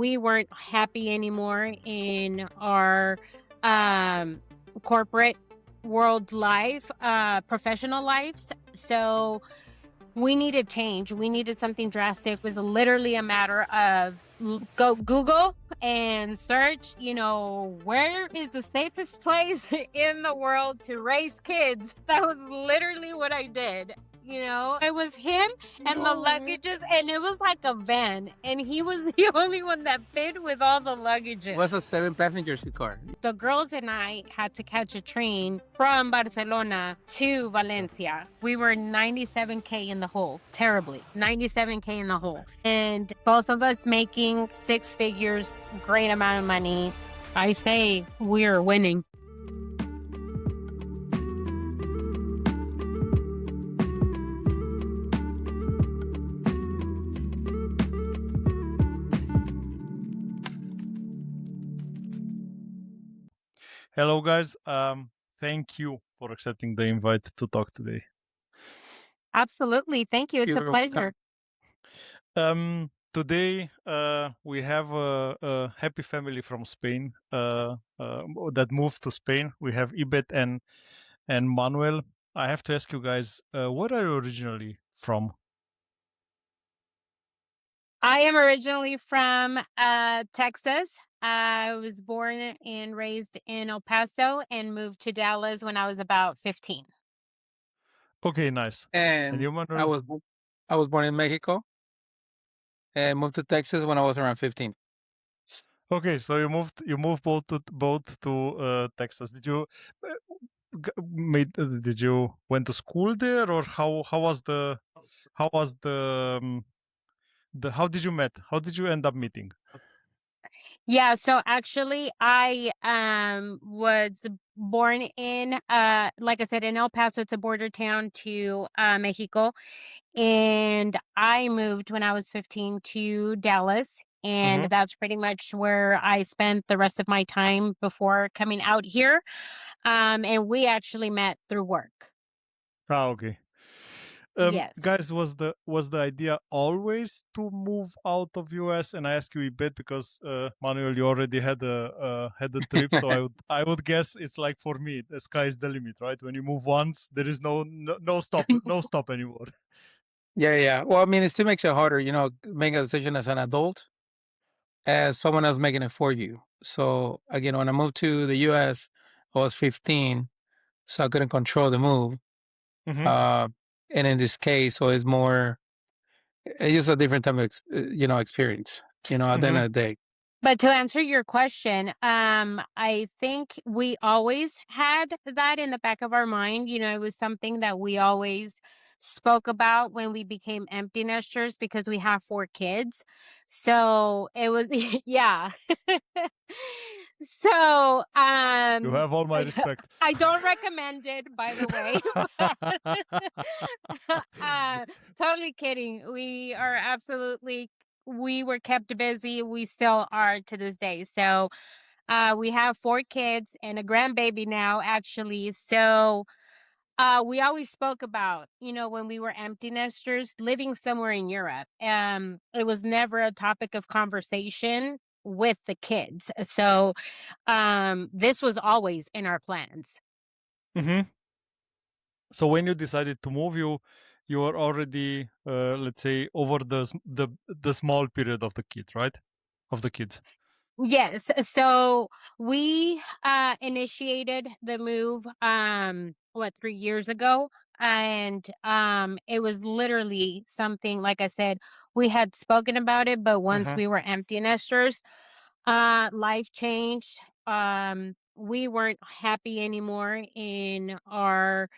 we weren't happy anymore in our um, corporate world life, professional lives. So we needed change. We needed something drastic. It was literally a matter of go Google and search, where is the safest place in the world to raise kids? That was literally what I did. It was him and the luggages, and it was like a van, and he was the only one that fit with all the luggages. What's a 7-passenger car? The girls and I had to catch a train from Barcelona to Valencia. We were 97K in the hole, terribly. 97K in the hole. And both of us making 6 figures, great amount of money. I say we're winning. Hello, guys. Thank you for accepting the invite to talk today. Absolutely. Thank you. It's a pleasure. Today, we have a happy family from Spain that moved to Spain. We have Yibet and Manuel. I have to ask you guys, where are you originally from? I am originally from Texas. I was born and raised in El Paso and moved to Dallas when I was about 15. Okay, nice. And you, Manuel? I was born in Mexico and moved to Texas when I was around 15. Okay, so you moved both to Texas. Did you went to school there, or how did you met? How did you end up meeting? Yeah, so actually I was born in like I said, in El Paso. It's a border town to Mexico, and I moved when I was 15 to Dallas, and that's pretty much where I spent the rest of my time before coming out here. And we actually met through work. Okay. Yes. Guys, was the idea always to move out of US? And I ask you a bit because Manuel, you already had a trip, so I would guess it's like for me, the sky is the limit, right? When you move once, there is no stop anymore. Yeah. Well, I mean, it still makes it harder, making a decision as an adult as someone else making it for you. So again, when I moved to the US, I was 15, so I couldn't control the move. And in this case, so it's just a different type of, experience, at the end of the day. But to answer your question, I think we always had that in the back of our mind. It was something that we always spoke about when we became empty nesters because we have 4 kids. So it was, yeah. So, you have all my respect. I don't recommend it, by the way. Totally kidding. We were kept busy. We still are to this day. So we have 4 kids and a grandbaby now, actually. So we always spoke about, when we were empty nesters, living somewhere in Europe. It was never a topic of conversation with the kids. So this was always in our plans. So when you decided to move, you were already, let's say, over the small period of the kid, right? Of the kids. Yes. So we initiated the move 3 years ago. And it was literally something, like I said, we had spoken about it, but once we were empty nesters, life changed. We weren't happy anymore in our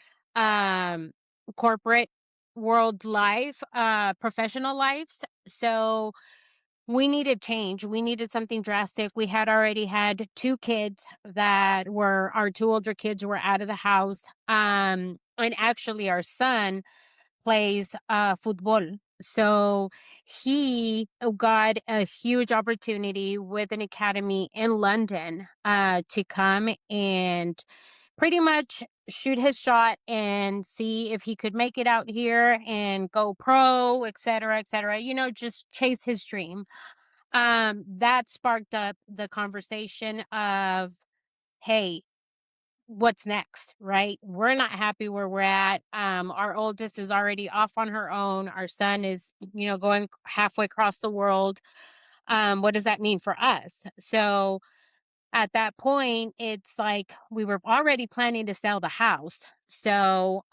corporate world life, professional lives. So we needed change. We needed something drastic. We had already had 2 kids that were our 2 older kids were out of the house. And actually our son plays football. So he got a huge opportunity with an academy in London to come and pretty much shoot his shot and see if he could make it out here and go pro, et cetera, just chase his dream. that sparked up the conversation of, hey, what's next, right? We're not happy where we're at. Our oldest is already off on her own. Our son is, going halfway across the world. What does that mean for us? So at that point, it's like we were already planning to sell the house. So,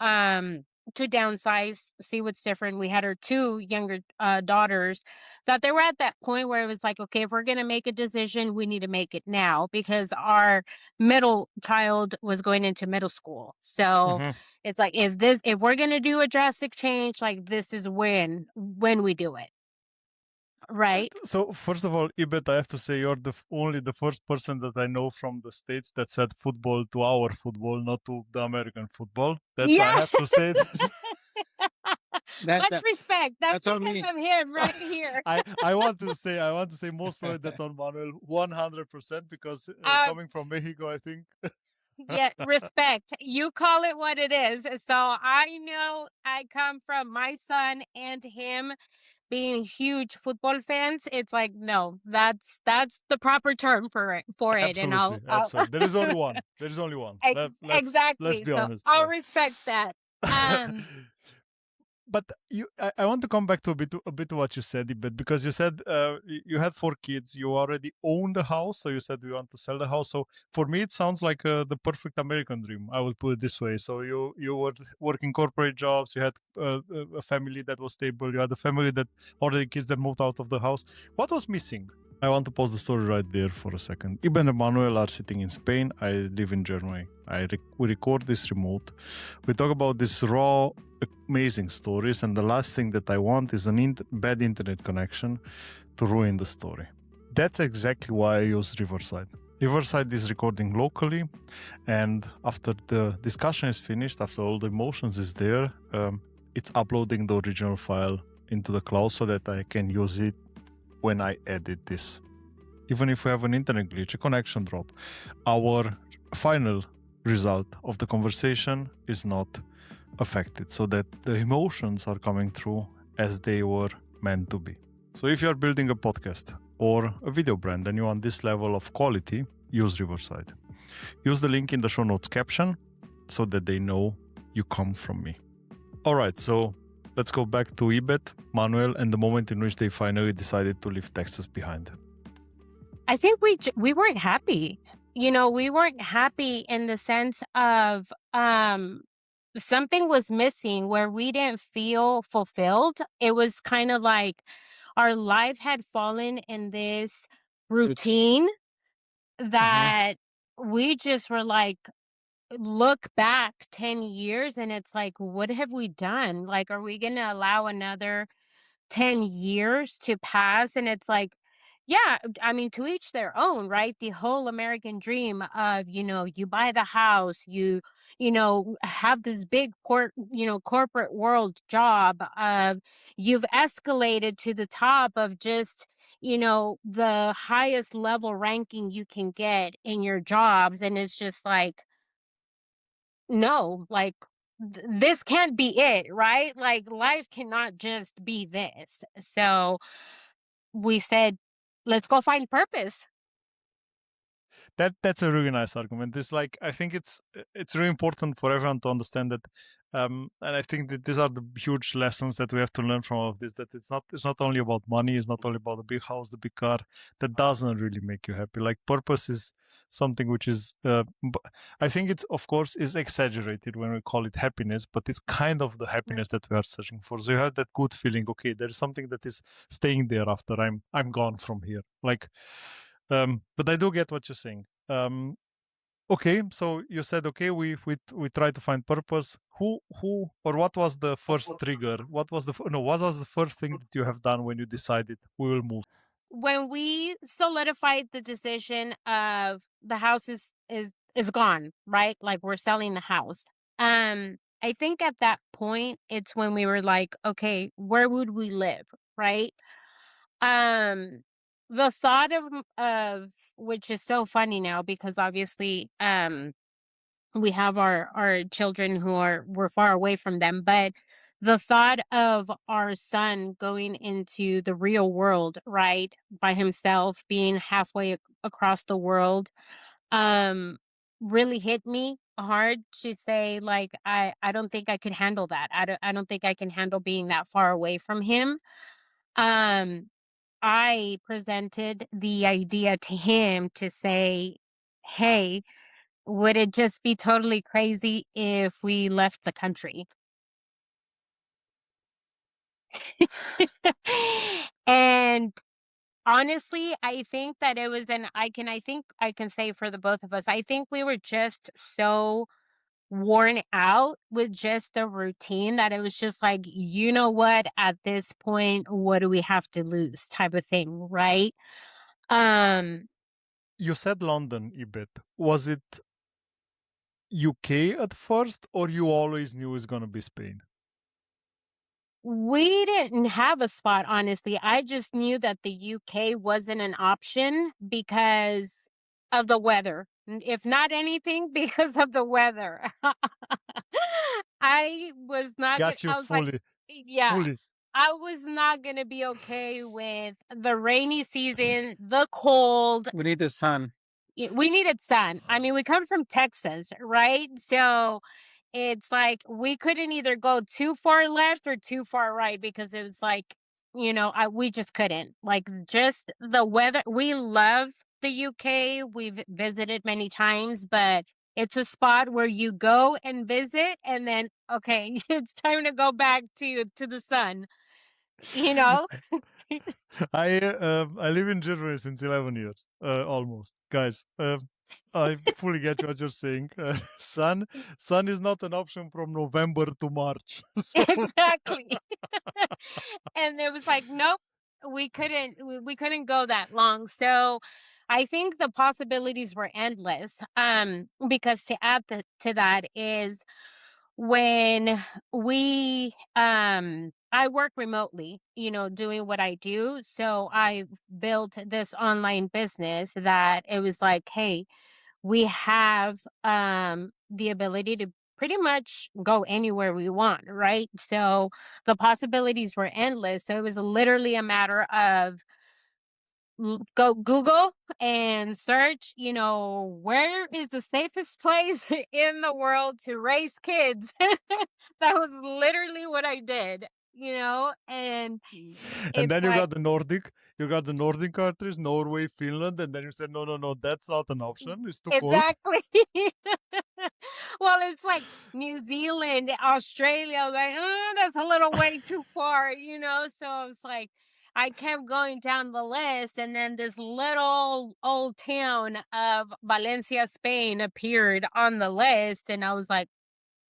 to downsize, see what's different. We had our two younger daughters that they were at that point where it was like, okay, if we're going to make a decision, we need to make it now because our middle child was going into middle school. So it's like, if we're going to do a drastic change, like this is when we do it. Right. So first of all, Yibet, I have to say you're only the first person that I know from the States that said football to our football, not to the American football. That's Yeah. I have to say. Much respect. That's on because me. of him right here. I want to say most probably that's on Manuel 100% because coming from Mexico, I think. Yeah, respect. You call it what it is. So I know I come from my son and him being huge football fans. It's like, no, that's the proper term for it. And Absolutely. There is only one. Let's exactly. be So honest. I'll respect that. But I want to come back to a bit of what you said, but because you said you had 4 kids, you already own the house, so you said you want to sell the house. So for me, it sounds like the perfect American dream. I would put it this way. So you were working corporate jobs, you had a family that was stable, you had a family that already kids that moved out of the house. What was missing? I want to pause the story right there for a second. Yibet and Manuel are sitting in Spain. I live in Germany. We record this remote. We talk about these raw, amazing stories, and the last thing that I want is bad internet connection to ruin the story. That's exactly why I use Riverside. Riverside is recording locally, and after the discussion is finished, after all the emotions is there, it's uploading the original file into the cloud so that I can use it when I edit this. Even if we have an internet glitch, a connection drop, our final result of the conversation is not affected, so that the emotions are coming through as they were meant to be. So if you're building a podcast or a video brand and you want this level of quality, use Riverside. Use the link in the show notes caption so that they know you come from me. All right, so let's go back to Yibet, Manuel, and the moment in which they finally decided to leave Texas behind. I think we weren't happy. We weren't happy in the sense of something was missing where we didn't feel fulfilled. It was kind of like our life had fallen in this routine that we just were like, look back 10 years and it's like, what have we done? Like, are we going to allow another 10 years to pass? And it's like, yeah, I mean, to each their own, right? The whole American dream of, you buy the house, have this big corporate world job of you've escalated to the top of just, the highest level ranking you can get in your jobs. And it's just like, no, like this can't be it, right? Like life cannot just be this. So we said, let's go find purpose. That's a really nice argument. It's like, I think it's really important for everyone to understand that, and I think that these are the huge lessons that we have to learn from all of this. That it's not only about money, it's not only about the big house, the big car. That doesn't really make you happy. Like purpose is something which is, I think it's of course is exaggerated when we call it happiness, but it's kind of the happiness that we are searching for. So you have that good feeling. Okay, there is something that is staying there after I'm gone from here. Like. But I do get what you're saying. Okay, so you said, okay, we try to find purpose. Who or what was the first trigger? What was the first thing that you have done when you decided we will move? When we solidified the decision of the house is gone, right? Like we're selling the house. I think at that point it's when we were like, okay, where would we live, right? The thought of which is so funny now because obviously we have our children we're far away from them, but the thought of our son going into the real world, right, by himself, being halfway across the world, um, really hit me hard to say, like, I don't think I could handle that. I don't think I can handle being that far away from him. Um, I presented the idea to him to say, "Hey, would it just be totally crazy if we left the country?" And honestly, I think that it was an I think I can say for the both of us, I think we were just so worn out with just the routine that it was just like, you know what, at this point, what do we have to lose type of thing, right? Um, You said London, Ibet. Was it UK at first, or you always knew it was gonna be Spain? we didn't have a spot, honestly. I just knew that the UK wasn't an option because of the weather. If not anything, because of the weather. I was not gonna, Got you I was like, fully, yeah, fully. I was not gonna be okay with the rainy season, the cold. We need the sun. We needed sun. I mean, we come from Texas, right? So it's like we couldn't either go too far left or too far right because it was like, we just couldn't. Like just the weather. We love the UK. We've visited many times, but it's a spot where you go and visit and then okay, it's time to go back to the sun, you know? I live in Germany since 11 years, almost. Guys, I fully get what you're saying. Sun is not an option from November to March. So Exactly. And it was like, nope, we couldn't go that long. So I think the possibilities were endless. Because to add to that is when we I work remotely, doing what I do. So I built this online business that it was like, hey, we have the ability to pretty much go anywhere we want, right? So the possibilities were endless. So it was literally a matter of go Google and search, where is the safest place in the world to raise kids? That was literally what I did, and and it's then you like got the Nordic countries, Norway, Finland, and then you said, no, no, no, that's not an option. It's too cold. exactly. Well, it's like New Zealand, Australia. I was like, oh, that's a little way too far, So I was like, I kept going down the list, and then this little old town of Valencia, Spain appeared on the list, and I was like,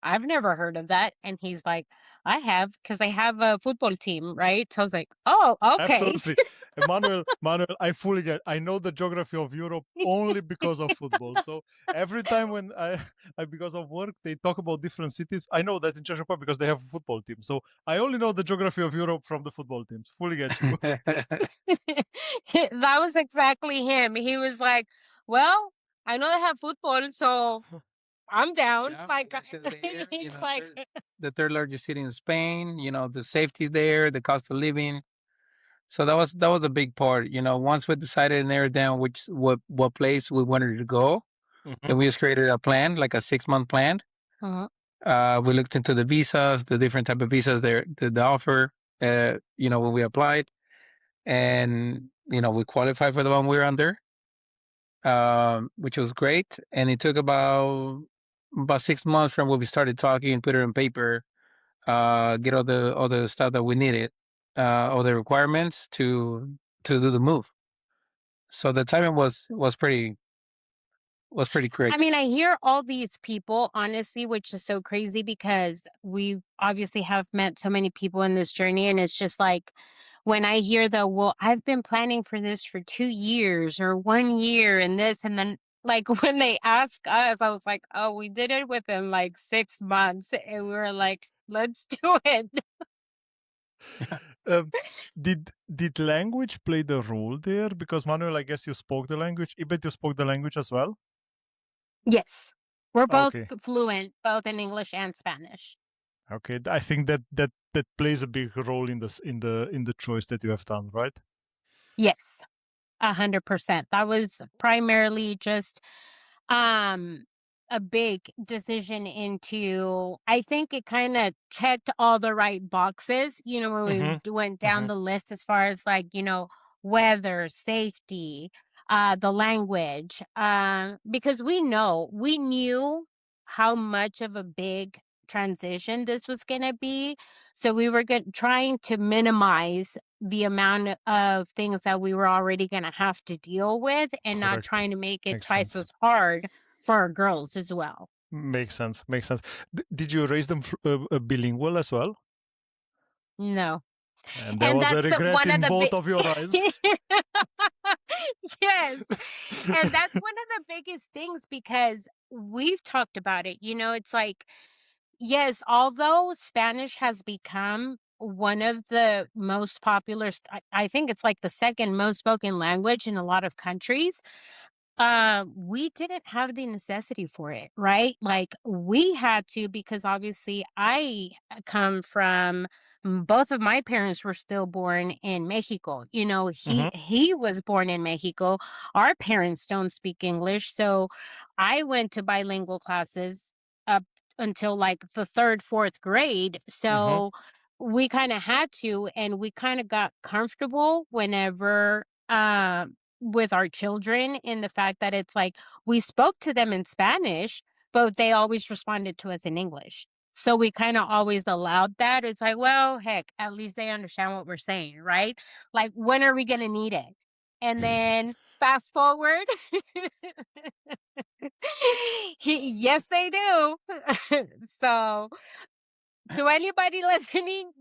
I've never heard of that. And he's like, I have, because I have a football team, right? So I was like, oh, okay. Absolutely. Manuel, I fully get. I know the geography of Europe only because of football. So every time when I because of work, they talk about different cities. I know that's in Czech Republic because they have a football team. So I only know the geography of Europe from the football teams. Fully get you. That was exactly him. He was like, well, I know they have football, so I'm down. Yeah, Like, it's there, it's like, the third largest city in Spain. The safety's there, the cost of living. So that was a big part. Once we decided and narrowed down what place we wanted to go, then we just created a plan, like a 6-month plan. Mhm. We looked into the visas, the different type of visas there, the offer. When we applied, and we qualified for the one we were under, which was great. And it took about 6 months from when we started talking, put it on paper, get all the stuff that we needed, all the requirements to do the move. So the timing was pretty quick. I mean, I hear all these people, honestly, which is so crazy because we obviously have met so many people in this journey. And it's just like when I hear well, I've been planning for this for 2 years or 1 year and this, and then like when they ask us, I was like, oh, we did it within like 6 months. And we were like, let's do it. Um, did language play the role there? Because Manuel, I guess you spoke the language. Ibet, you spoke the language as well. Yes. We're both Okay. fluent, both in English and Spanish. Okay, I think that that plays a big role in the choice that you have done, right? Yes, 100%. That was primarily just um a big decision into, I think it kind of checked all the right boxes, when we Mm-hmm. went down Mm-hmm. the list as far as like, weather, safety, the language, because we knew how much of a big transition this was going to be, so we were trying to minimize the amount of things that we were already gonna have to deal with and not Correct. trying to make it Makes twice sense. as hard for our girls as well. Makes sense. Makes sense. Did you raise them bilingual as well? No. And there And was a that's regret one of in the both big of your eyes. Yes. And that's one of the biggest things because we've talked about it. It's like, yes, although Spanish has become one of the most popular, I think it's like the second most spoken language in a lot of countries. We didn't have the necessity for it, right? Like we had to because obviously I come from both of my parents were still born in Mexico. He Mm-hmm. he was born in Mexico. Our parents don't speak English, so I went to bilingual classes up until like the third, fourth grade. Mm-hmm. So we kind of had to, and we kind of got comfortable whenever with our children in the fact that it's like we spoke to them in Spanish, but they always responded to us in English. So we kind of always allowed that. It's like, well, heck, at least they understand what we're saying, right? Like, when are we going to need it? And then fast forward. Yes, they do. So, to anybody listening,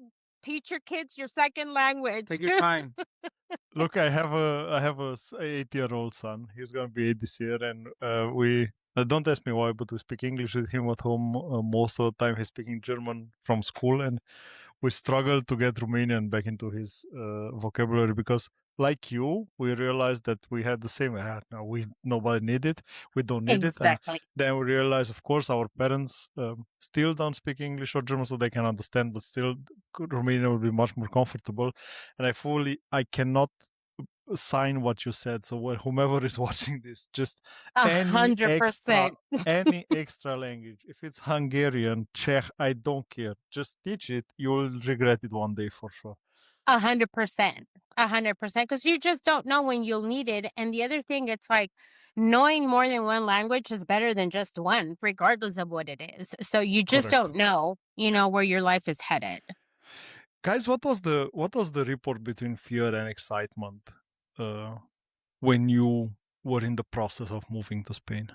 teach your kids your second language. Take your time. Look, I have a 8-year-old son. He's gonna be 8 this year, and we don't ask me why, but we speak English with him at home. Most of the time, he's speaking German from school, and we struggle to get Romanian back into his vocabulary because, like you, we realized that we had the same. No, nobody need it. We don't need it, and Exactly. then we realized, of course, our parents still don't speak English or German, so they can understand, but still, Romanian will be much more comfortable. And I cannot sign what you said. So whomever is watching this, just any extra 100%. any extra language, if it's Hungarian, Czech, I don't care, just teach it. You'll regret it one day for sure. 100%. 100%. Because you just don't know when you'll need it. And the other thing, it's like knowing more than one language is better than just one, regardless of what it is. So you just Correct. don't know, where your life is headed. Guys, what was the report between fear and excitement when you were in the process of moving to Spain?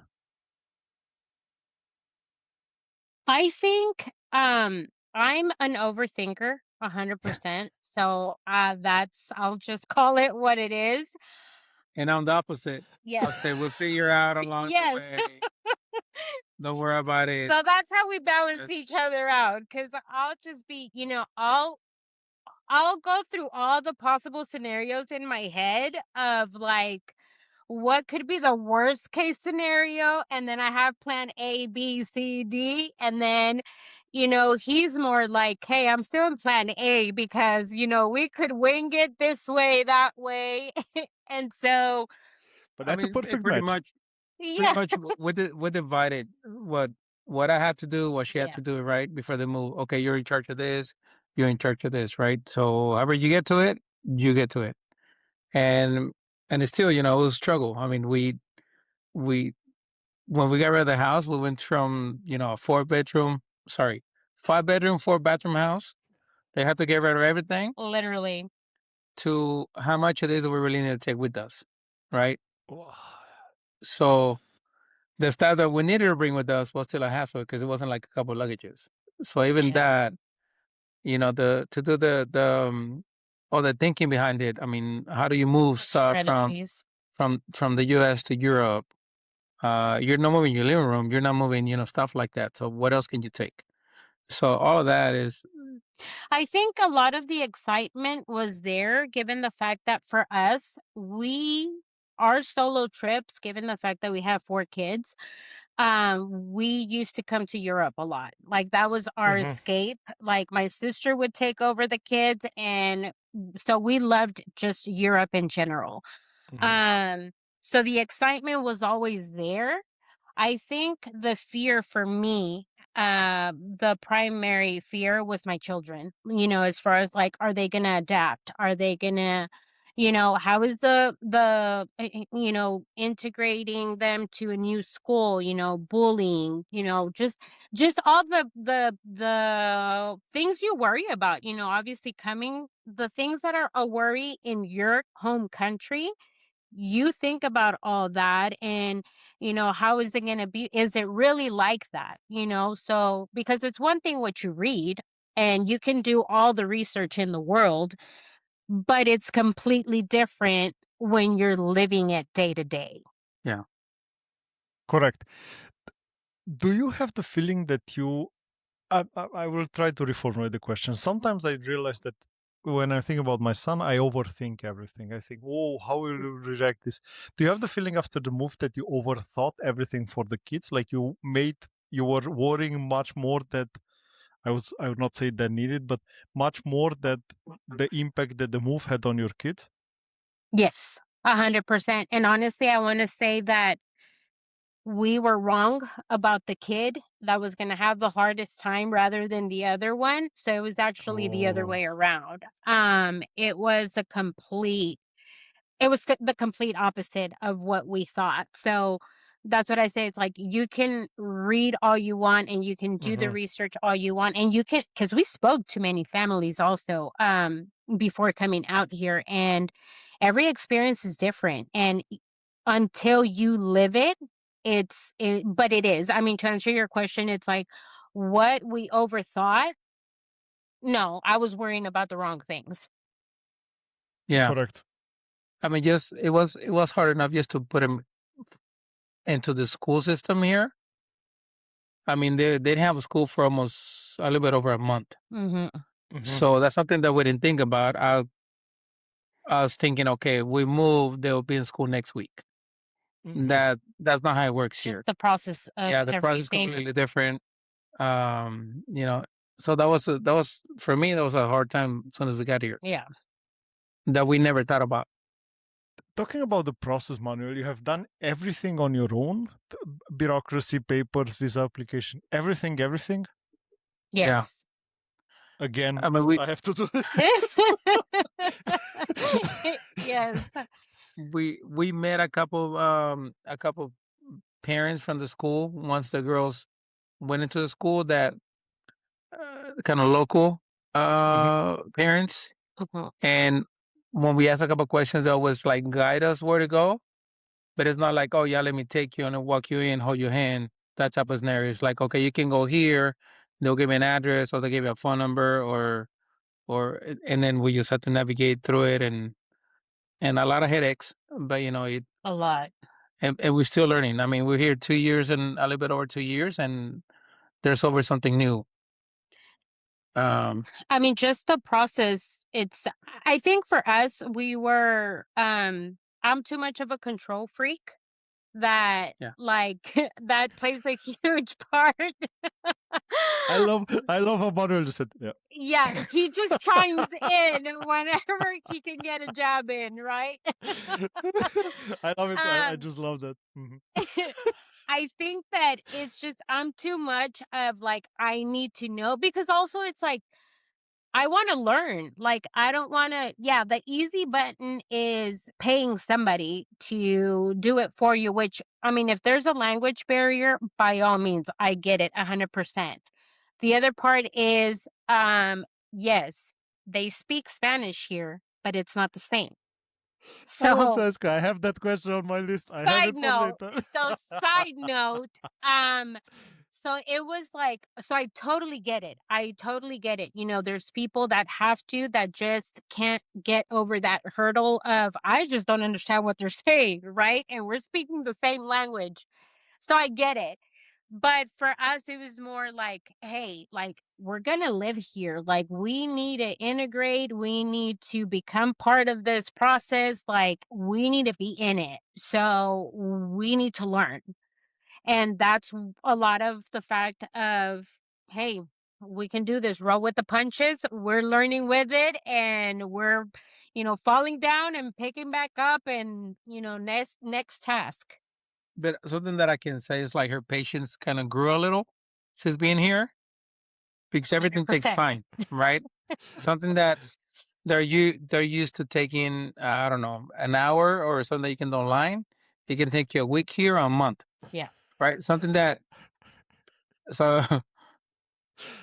I think I'm an overthinker 100%. So I'll just call it what it is. And I'm the opposite. I'll Yes. say we'll figure out along the Yes. way. Don't worry about it. So that's how we balance Just each other out. Cause I'll just be, I'll go through all the possible scenarios in my head of like what could be the worst case scenario, and then I have plan A, B, C, D, and then he's more like, "Hey, I'm still in plan A because, we could wing it this way, that way." And so, But I that's a mean, perfect pretty match. much, yeah. we divided what I had to do, what she had Yeah. to do, right before the move. Okay, you're in charge of this. You're in charge of this, right? So however you get to it, you get to it, and it's still, it was a struggle. I mean, we when we got rid of the house, we went from a 4 bedroom, sorry, 5 bedroom, 4 bathroom house. They had to get rid of everything Literally. to how much it is that we really need to take with us, right? Wow. So the stuff that we needed to bring with us was still a hassle because it wasn't like a couple of luggages. So even Yeah. that, the to do all the thinking behind it. I mean, how do you move The stuff strategies. from the U.S. to Europe? You're not moving your living room. You're not moving, stuff like that. So what else can you take? So all of that is I think a lot of the excitement was there, given the fact that for us, our solo trips, given the fact that we have 4 kids, we used to come to Europe a lot. Like, that was our Mhm. escape. Like, my sister would take over the kids, and so we loved just Europe in general. Mhm. Um, so the excitement was always there. I think the fear for me, the primary fear was my children. As far as like, are they gonna adapt? Are they gonna, how is integrating them to a new school? Bullying. Just all the things you worry about. Obviously coming the things that are a worry in your home country, you think about all that, and how is it going to be, is it really like that, so because it's one thing what you read, and you can do all the research in the world, but it's completely different when you're living it day to day. Yeah. Correct. Do you have the feeling that you I will try to reformulate the question. Sometimes I realize that when I think about my son, I overthink everything. I think, oh, how will you react this? Do you have the feeling after the move that you overthought everything for the kids? Like you were worrying much more that I would not say that needed, but much more that the impact that the move had on your kids? Yes, 100%. And honestly, I want to say that we were wrong about the kid that was going to have the hardest time rather than the other one. So it was actually the other Oh. way around. It was the complete opposite of what we thought. So that's what I say. It's like you can read all you want, and you can do the Mhm. research all you want, and you can, because we spoke to many families also before coming out here, and every experience is different. And until you live it, but it is. I mean, to answer your question, it's like what we overthought. No, I was worrying about the wrong things. Yeah. Correct. I mean, just it was hard enough just to put him into the school system here. I mean, they didn't have a school for almost a little bit over a month. Hmm. Mhm. So that's something that we didn't think about. I was thinking, okay, we move, they'll be in school next week. Mhm. That's not how it works Just here. the process of Yeah, the process is everything. completely different. You know, so that was for me, that was a hard time as soon as we got here Yeah. that we never thought about. Talking about the process, Manuel, you have done everything on your own? Bureaucracy, papers, visa application, everything? Yeah. Yes. Again, I mean, we I have to do it. Yes. we met a couple parents from the school once the girls went into the school that kind of local Mhm. parents, Mhm. and when we asked a couple questions, they always like guide us where to go, but it's not like, oh yeah, let me take you and walk you in, hold your hand, that type of scenario. It's like, okay, you can go here, they'll give me an address or they'll give you a phone number, and then we just have to navigate through it, and a lot of headaches, but A lot. and we're still learning. I mean, we're here 2 years and a little bit over 2 years, and there's always something new. Um, I mean, just the process, I think for us, I'm too much of a control freak that yeah, like that plays a huge part. I love how Manuel just said, yeah. Yeah, he just chimes in whenever he can get a jab in, right? I love it. I um just love that. Mhm. I think that it's just I'm too much of like I need to know, because also it's like I want to learn. Like I don't want to, yeah, the easy button is paying somebody to do it for you, which I mean if there's a language barrier, by all means, I get it 100%. The other part is yes, they speak Spanish here, but it's not the same. I want to So ask. I have that question on my list. I have Side it for note, later. side note, um, so it was like, so I totally get it. I totally get it. There's people that just can't get over that hurdle of, I just don't understand what they're saying, right? And we're speaking the same language. So I get it. But for us, it was more like, hey, like, we're going to live here. Like, we need to integrate. We need to become part of this process. Like, we need to be in it. So we need to learn. And that's a lot of the fact of, hey, we can do this. Roll with the punches. We're learning with it, and we're, falling down and picking back up, and next task. But something that I can say is like her patience kind of grew a little since being here because everything takes 100%. time, right? Something that they're used to taking, I don't know, an hour or something that you can do online. It can take you a week here or a month. Yeah. Right. Something that so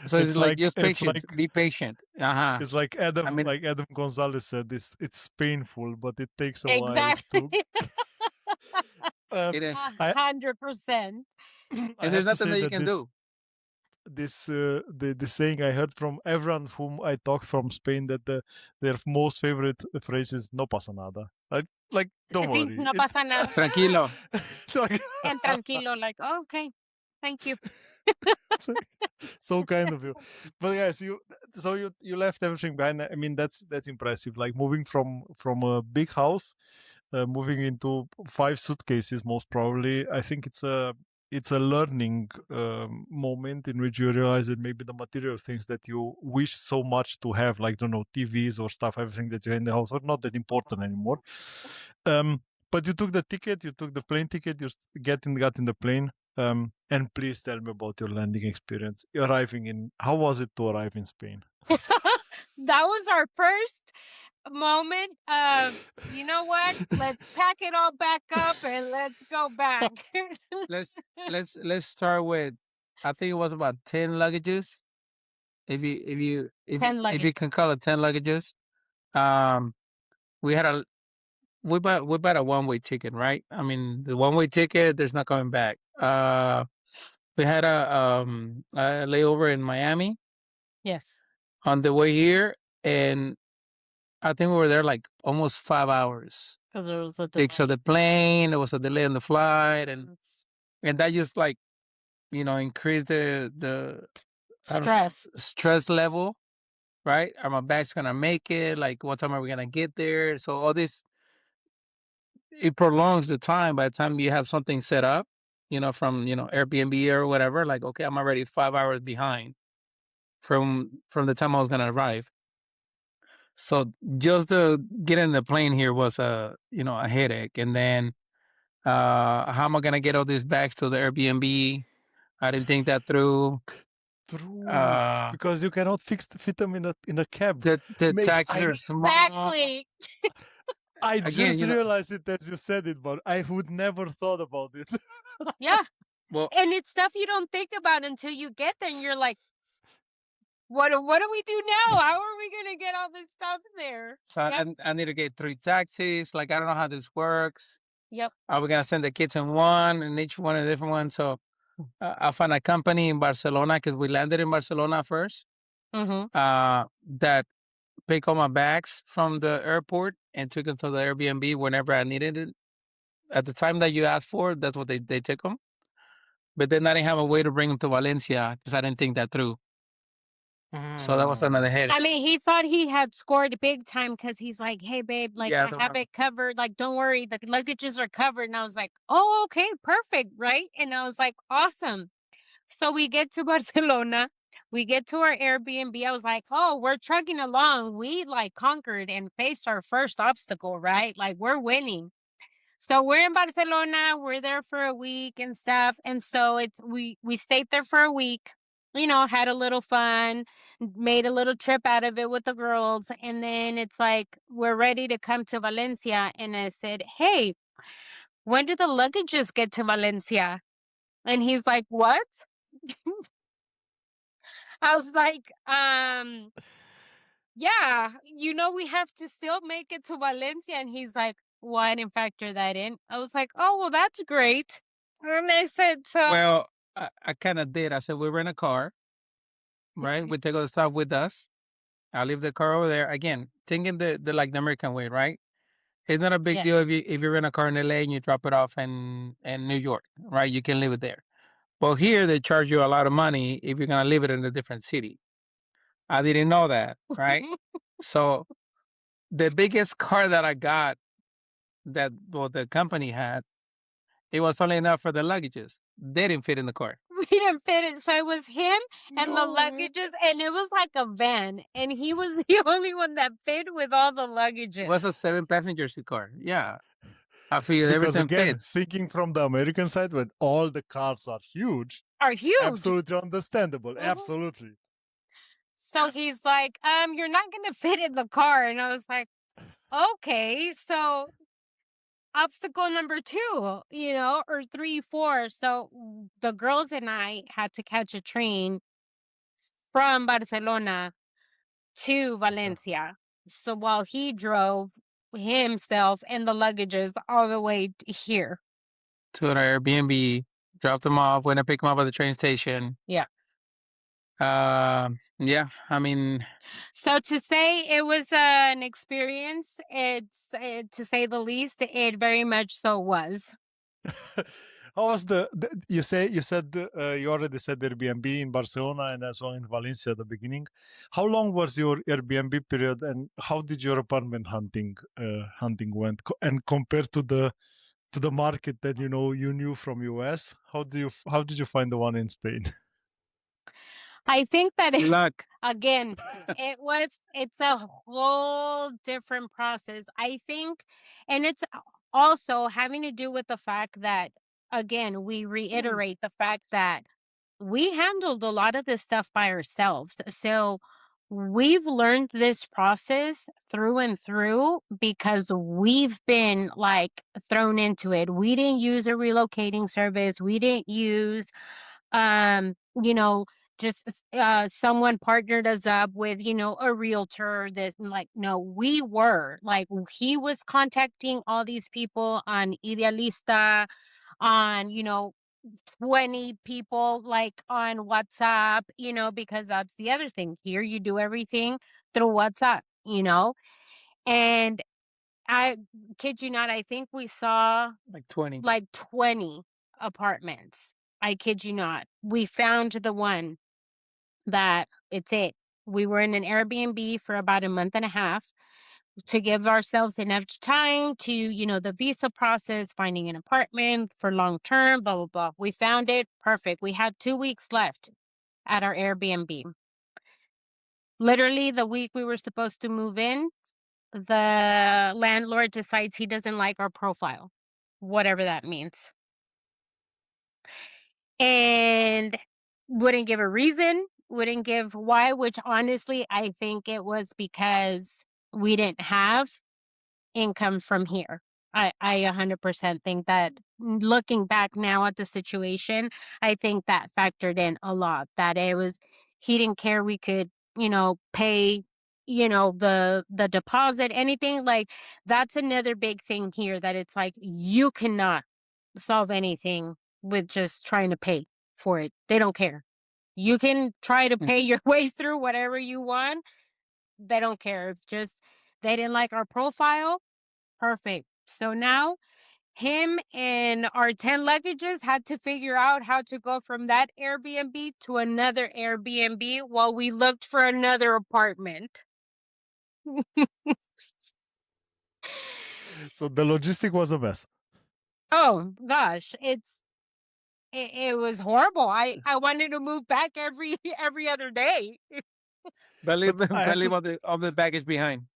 so it's like just patience. Be patient. It's like I mean, Adam Gonzalez said, it's painful, but it takes a while Exactly. to. it is, 100%. and I there's have to nothing say that you that can do. the saying I heard from everyone whom I talked from Spain, that their most favorite phrase is "no pasa nada." Like don't Sí, worry. no pasa nada. Tranquilo. And tranquilo, like, oh, okay, thank you. So kind of you. But guys, you left everything behind. I mean, that's impressive. Like moving from a big house, moving into 5 suitcases, most probably. I think it's a learning moment in which you realize that maybe the material things that you wish so much to have, like, don't know, TVs or stuff, everything that you have in the house, are not that important anymore. But you took the ticket, you took the plane ticket, you got in the plane. And please tell me about your landing experience. How was it to arrive in Spain? That was our first moment of, you know what? Let's pack it all back up and let's go back. Let's start with, I think it was about 10 luggages. If you 10 if you luggage. can call it 10 luggages. We had a we bought a one-way ticket, right? I mean, the one-way ticket, there's not coming back. We had a layover in Miami Yes, on the way here, and I think we were there like almost 5 hours. because there was a Because of delay. the plane, there was a delay on the flight, and that just like increased the I don't Stress. stress level, right? Are my bags gonna make it? Like, what time are we gonna get there? So all this, it prolongs the time. By the time you have something set up, from Airbnb or whatever, like, okay, I'm already 5 hours behind from the time I was gonna arrive. So just the getting in the plane here was a headache, and then how am I gonna get all these bags to the Airbnb? I didn't think that through. True, because you cannot fit them in a cab. The taxes are small. Exactly. I Again, just realized it as you said it, but I would never thought about it. Yeah. well, And it's stuff you don't think about until you get there, and you're like, what do we do now? How are we going to get all this stuff there? so Yep. I need to get 3 taxis. Like, I don't know how this works. Yep. Are we gonna send the kids in one, and each one a different one? So I found a company in Barcelona because we landed in Barcelona first. Mm-hmm. That pick all my bags from the airport and took them to the Airbnb whenever I needed it. At the time that you asked for, that's what they took them. But then I didn't have a way to bring them to Valencia because I didn't think that through. So that was another headache. I mean, he thought he had scored big time because he's like, hey, babe, like, Yeah, I have it covered. Like, don't worry, the luggages are covered. And I was like, oh, okay, perfect, right? And I was like, awesome. So we get to Barcelona. We get to our Airbnb. I was like, oh, we're trucking along. We like conquered and faced our first obstacle, right? Like, we're winning. So we're in Barcelona. We're there for a week and stuff. And so we stayed there for a week, had a little fun, made a little trip out of it with the girls. And then it's like, we're ready to come to Valencia. And I said, hey, when do the luggages get to Valencia? And he's like, what? I was like, yeah, we have to still make it to Valencia. And he's like, well, I didn't factor that in. I was like, oh, well, that's great. And I said, so. Well, I kind of did. I said we rent a car, right? We take all the stuff with us. I leave the car over there. Again, thinking the like the American way, right? It's not a big deal Yes. if you rent a car in LA and you drop it off in New York, right? You can leave it there. Well, here they charge you a lot of money if you're gonna leave it in a different city. I didn't know that, right? So the biggest car that I got that the company had, It was only enough for the luggages. They didn't fit in the car. We didn't fit it. So it was him and the No. luggages, and it was like a van. And he was the only one that fit with all the It luggages. was a 7-passenger car. Yeah. I figured Because everything again, fits. thinking from the American side, when all the cars are huge, Are huge. absolutely understandable. Mhm. Absolutely. So he's like, you're not gonna fit in the car. And I was like, okay, so obstacle number 2, or 3, 4. So the girls and I had to catch a train from Barcelona to Valencia. So while he drove himself and the luggages all the way here. To an Airbnb, dropped them off, went to pick them up at the train station. Yeah. Yeah, I mean, So to say it was an experience, to say the least, it very much so was. How was you said you already said Airbnb in Barcelona and as well in Valencia at the beginning. How long was your Airbnb period, and how did your apartment hunting went? And compared to the market that you knew from US, how did you find the one in Spain? I think that luck. again, it's a whole different process. I think, and it's also having to do with the fact that, again, we reiterate the fact that we handled a lot of this stuff by ourselves. So we've learned this process through and through because we've been like thrown into it. We didn't use a relocating service. We didn't use, um, you know, just someone partnered us up with, a realtor. This, like, no, we were like, he was contacting all these people on Idealista, on, 20 people like on WhatsApp, because that's the other thing. Here you do everything through WhatsApp, and I kid you not, I think we saw Like 20. like 20 apartments. I kid you not. We found the one that it's it. We were in an Airbnb for about a month and a half to give ourselves enough time to, the visa process, finding an apartment for long term, blah, blah, blah. We found it. Perfect. We had 2 weeks left at our Airbnb. Literally, the week we were supposed to move in, the landlord decides he doesn't like our profile, whatever that means. And wouldn't give a reason, wouldn't give why, which honestly, I think it was because we didn't have income from here. I 100% think that, looking back now at the situation, I think that factored in a lot, that he didn't care. We could, pay, the deposit, anything like that's another big thing here, that it's like, you cannot solve anything with just trying to pay for it. They don't care. You can try to pay your way through whatever you want. They don't care. If just they didn't like our profile, perfect. So now him and our 10 luggages had to figure out how to go from that Airbnb to another Airbnb while we looked for another apartment. So the logistic was a mess. Oh gosh, it was horrible. I wanted to move back every other day. But leave But I have to- all the baggage behind.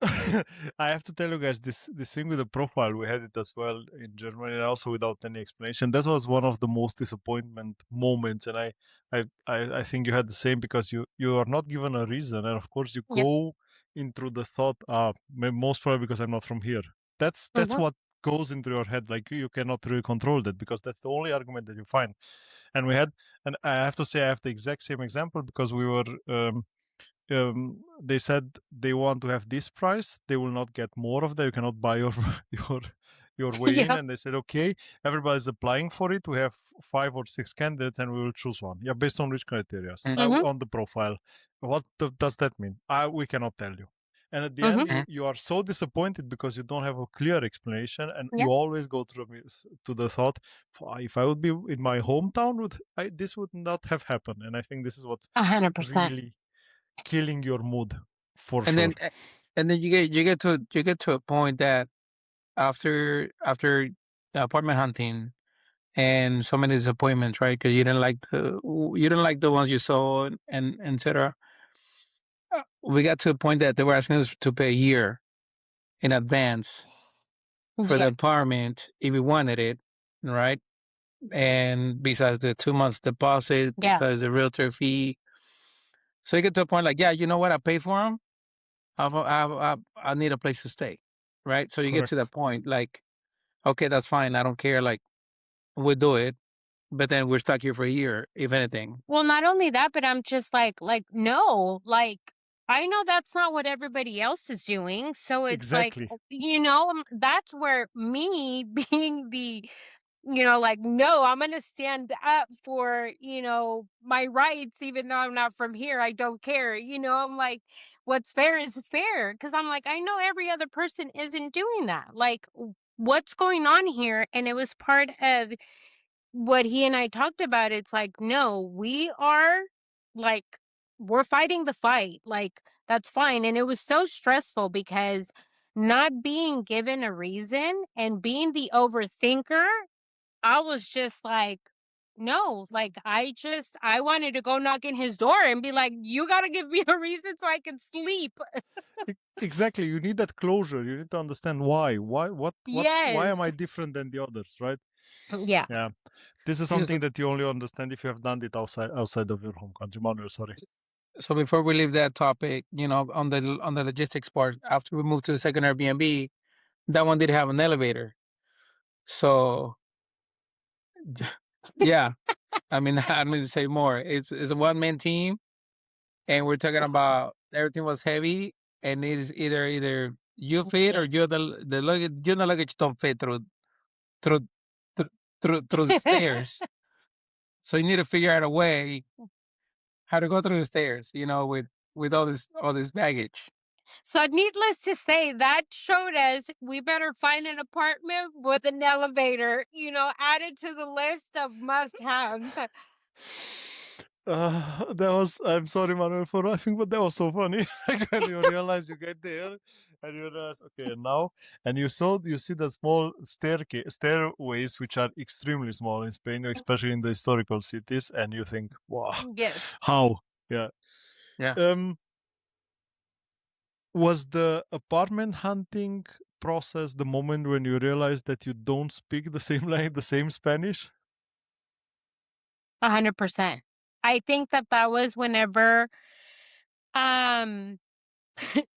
I have to tell you guys, this thing with the profile, we had it as well in Germany, and also without any explanation. That was one of the most disappointment moments, and I think you had the same, because you are not given a reason, and of course you Yes. go into the thought, most probably because I'm not from here. That's Mhm. what goes into your head. Like, you cannot really control that, because that's the only argument that you find. And I have to say, I have the exact same example, because we were. They said they want to have this price. They will not get more of that. You cannot buy your your way in. Yeah. And they said, okay, everybody's applying for it. We have 5 or 6 candidates, and we will choose one. Yeah, based on which criteria? Mhm. On the profile. What does that mean? We cannot tell you. And at the Mhm. end, you are so disappointed because you don't have a clear explanation, and Yeah. you always go to the thought, if I would be in my hometown, this would not have happened. And I think this is what 100%. really killing your mood for And sure. then you get to a point that after apartment hunting and so many disappointments, right? Because you didn't like the ones you saw and etc. We got to a point that they were asking us to pay a year in advance for the Yeah. apartment if we wanted it, right? And besides the 2 months deposit, Yeah. besides the realtor fee. So you get to a point like, yeah, you know what? I pay for them. I need a place to stay, right? So you get to Correct. that point like, okay, that's fine. I don't care. Like, we'll do it. But then we're stuck here for a year, if anything. Well, not only that, but I'm just like, no, like, I know that's not what everybody else is doing. So it's like, Exactly. that's where me being the, like, no, I'm going to stand up for, my rights, even though I'm not from here. I don't care. I'm like, what's fair is fair. Cause I'm like, I know every other person isn't doing that. Like, what's going on here? And it was part of what he and I talked about. It's like, no, like, we're fighting the fight. Like, that's fine. And it was so stressful because not being given a reason and being the overthinker, I was just like, no, like, I wanted to go knock in his door and be like, you got to give me a reason so I can sleep. Exactly. You need that closure. You need to understand why. Why am Yes. I different than the others, right? Yeah. Yeah. This is Yes. something that you only understand if you have done it outside of your home country. Manuel, sorry. So before we leave that topic, on the logistics part, after we moved to the second Airbnb, that one did have an elevator. So yeah, I mean, I don't need to say more. It's a one man team, and we're talking about everything was heavy, and it is either you fit or Yeah. the luggage the luggage don't fit through through through the stairs. So you need to figure out a way how to go through the stairs, with all this baggage. So, needless to say, that showed us we better find an apartment with an elevator, added to the list of must haves. I'm sorry, Manuel, for laughing, but that was so funny. Like when you realize you get there and you realize, okay, now, and you see the small stairways, which are extremely small in Spain, especially in the historical cities, and you think, wow, Yes. how? Yeah. Yeah. Um, was the apartment hunting process the moment when you realized that you don't speak the same language, the same Spanish? 100%. I think that was whenever, um,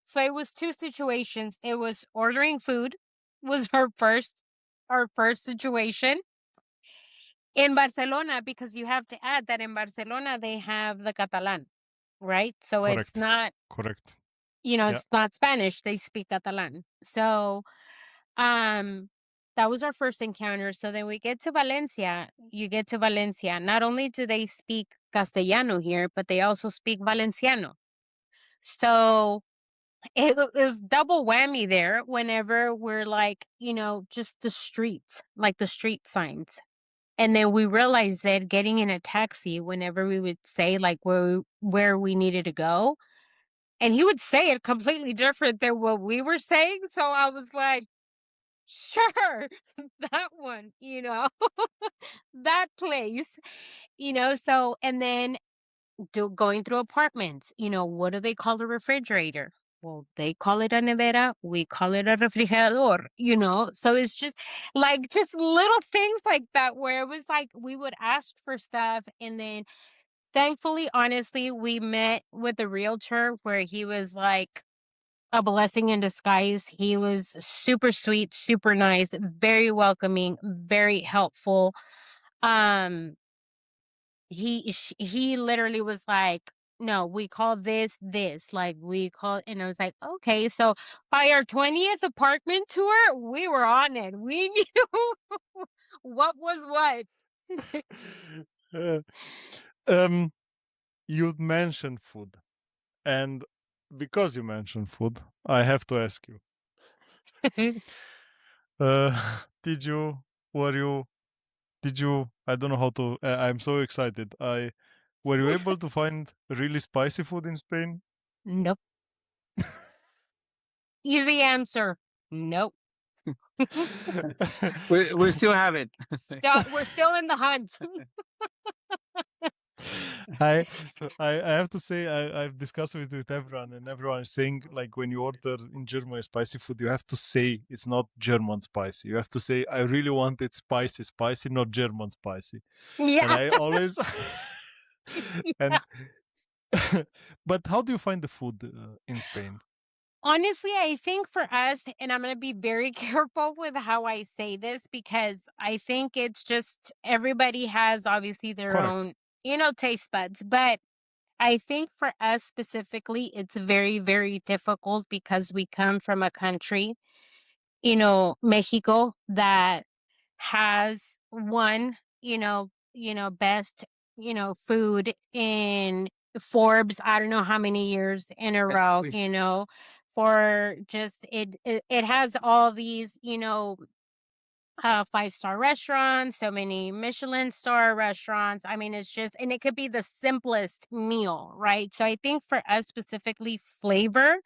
so it was two situations. It was ordering food was our first situation in Barcelona, because you have to add that in Barcelona they have the Catalan, right? So it's Correct. not, Correct. Yeah. it's not Spanish, they speak Catalan. So, um, that was our first encounter. So then we get to Valencia. You get to Valencia. Not only do they speak Castellano here, but they also speak Valenciano. So it was double whammy there whenever we're like, just the streets, like the street signs. And then we realized that getting in a taxi whenever we would say like where we needed to go, and he would say it completely different than what we were saying. So I was like, sure, that one, that place, so, and then going through apartments, what do they call the refrigerator? Well, they call it a nevera, we call it a refrigerador, so it's just little things like that where it was like we would ask for stuff. And then thankfully, honestly, we met with a realtor where he was like a blessing in disguise. He was super sweet, super nice, very welcoming, very helpful. Um, he literally was like, "No, we call this, like we call," and I was like, "Okay." So by our 20th apartment tour, we were on it. We knew what was what. Uh, um, you mentioned food, and because you mentioned food, I have to ask you: Did you? Were you? Did you? I don't know how to. I'm so excited. Were you able to find really spicy food in Spain? Nope. Easy answer. Nope. We still have it. We're still in the hunt. I have to say I've discussed it with everyone, and everyone is saying, like, when you order in Germany spicy food, you have to say it's not German spicy. You have to say, I really want it spicy, not German spicy. And Yeah. I always and but how do you find the food in Spain? Honestly, I think for us, and I'm going to be very careful with how I say this because I think it's just everybody has obviously their Correct. own, taste buds. But I think for us specifically, it's very, very difficult because we come from a country, Mexico, that has won, best, food in Forbes, I don't know how many years in a row, for just it has all these, 5-star restaurants, so many Michelin star restaurants. I mean, it's just, and it could be the simplest meal, right? So I think for us specifically, flavor,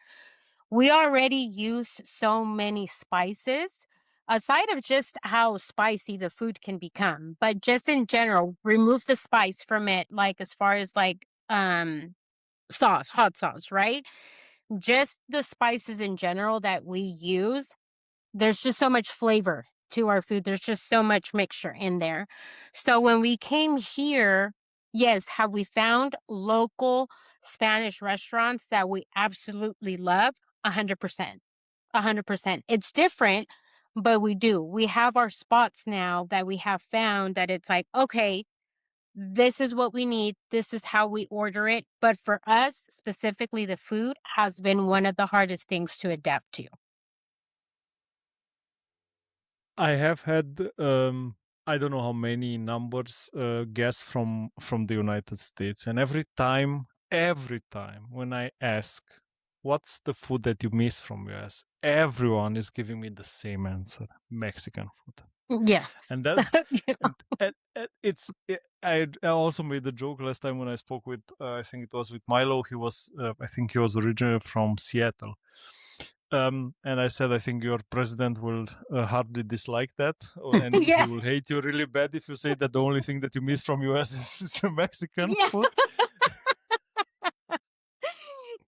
we already use so many spices, aside of just how spicy the food can become, but just in general, remove the spice from it, like as far as like sauce, hot sauce, right? Just the spices in general that we use, there's just so much flavor to our food. There's just so much mixture in there. So when we came here, yes, have we found local Spanish restaurants that we absolutely love? 100%. 100%. It's different, but we do. We have our spots now that we have found that it's like, okay, this is what we need. This is how we order it. But for us, specifically, the food has been one of the hardest things to adapt to. I have had I don't know how many numbers guests from the United States, and every time when I ask what's the food that you miss from US, everyone is giving me the same answer: Mexican food. Yeah. And that and I also made the joke last time when I spoke with I think it was with Milo. He was I think he was originally from Seattle. And I said, I think your president will hardly dislike that, and Yeah. he will hate you really bad if you say that the only thing that you miss from US is the Mexican Yeah. food.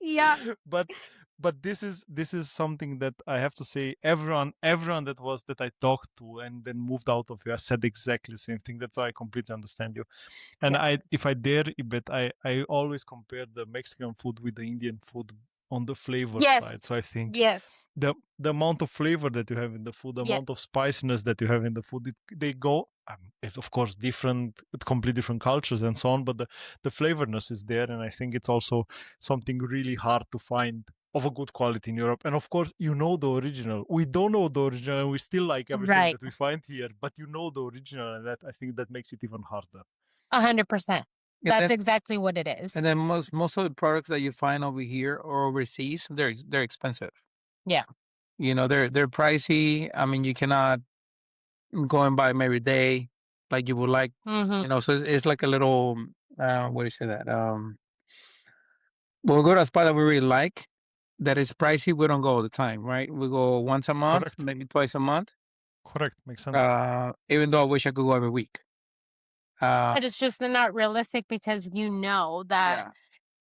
Yeah. But this is something that I have to say. Everyone that I talked to and then moved out of US said exactly the same thing. That's why I completely understand you. And Yeah. if I dare, Ibet, I always compare the Mexican food with the Indian food on the flavor Yes. side. So I think Yes. the amount of flavor that you have in the food, the amount of Yes. spiciness that you have in the food, they go. It's of course different, completely different cultures and so on, but the flavorness is there, and I think it's also something really hard to find of a good quality in Europe. And of course, the original. We don't know the original, and we still like everything Right. that we find here, but the original, and that I think that makes it even harder. 100%. And That's then, exactly what it is. and then most of the products that you find over here or overseas, they're expensive. Yeah. They're pricey. I mean, you cannot go and buy them every day like you would like. Mm-hmm. So it's like a little what do you say that? When we go to a spot that we really like, that is pricey, we don't go all the time, right? We go once a month, Correct. maybe twice a month. Correct. Makes sense. Even though I wish I could go every week. But it's just not realistic because you know that. Yeah.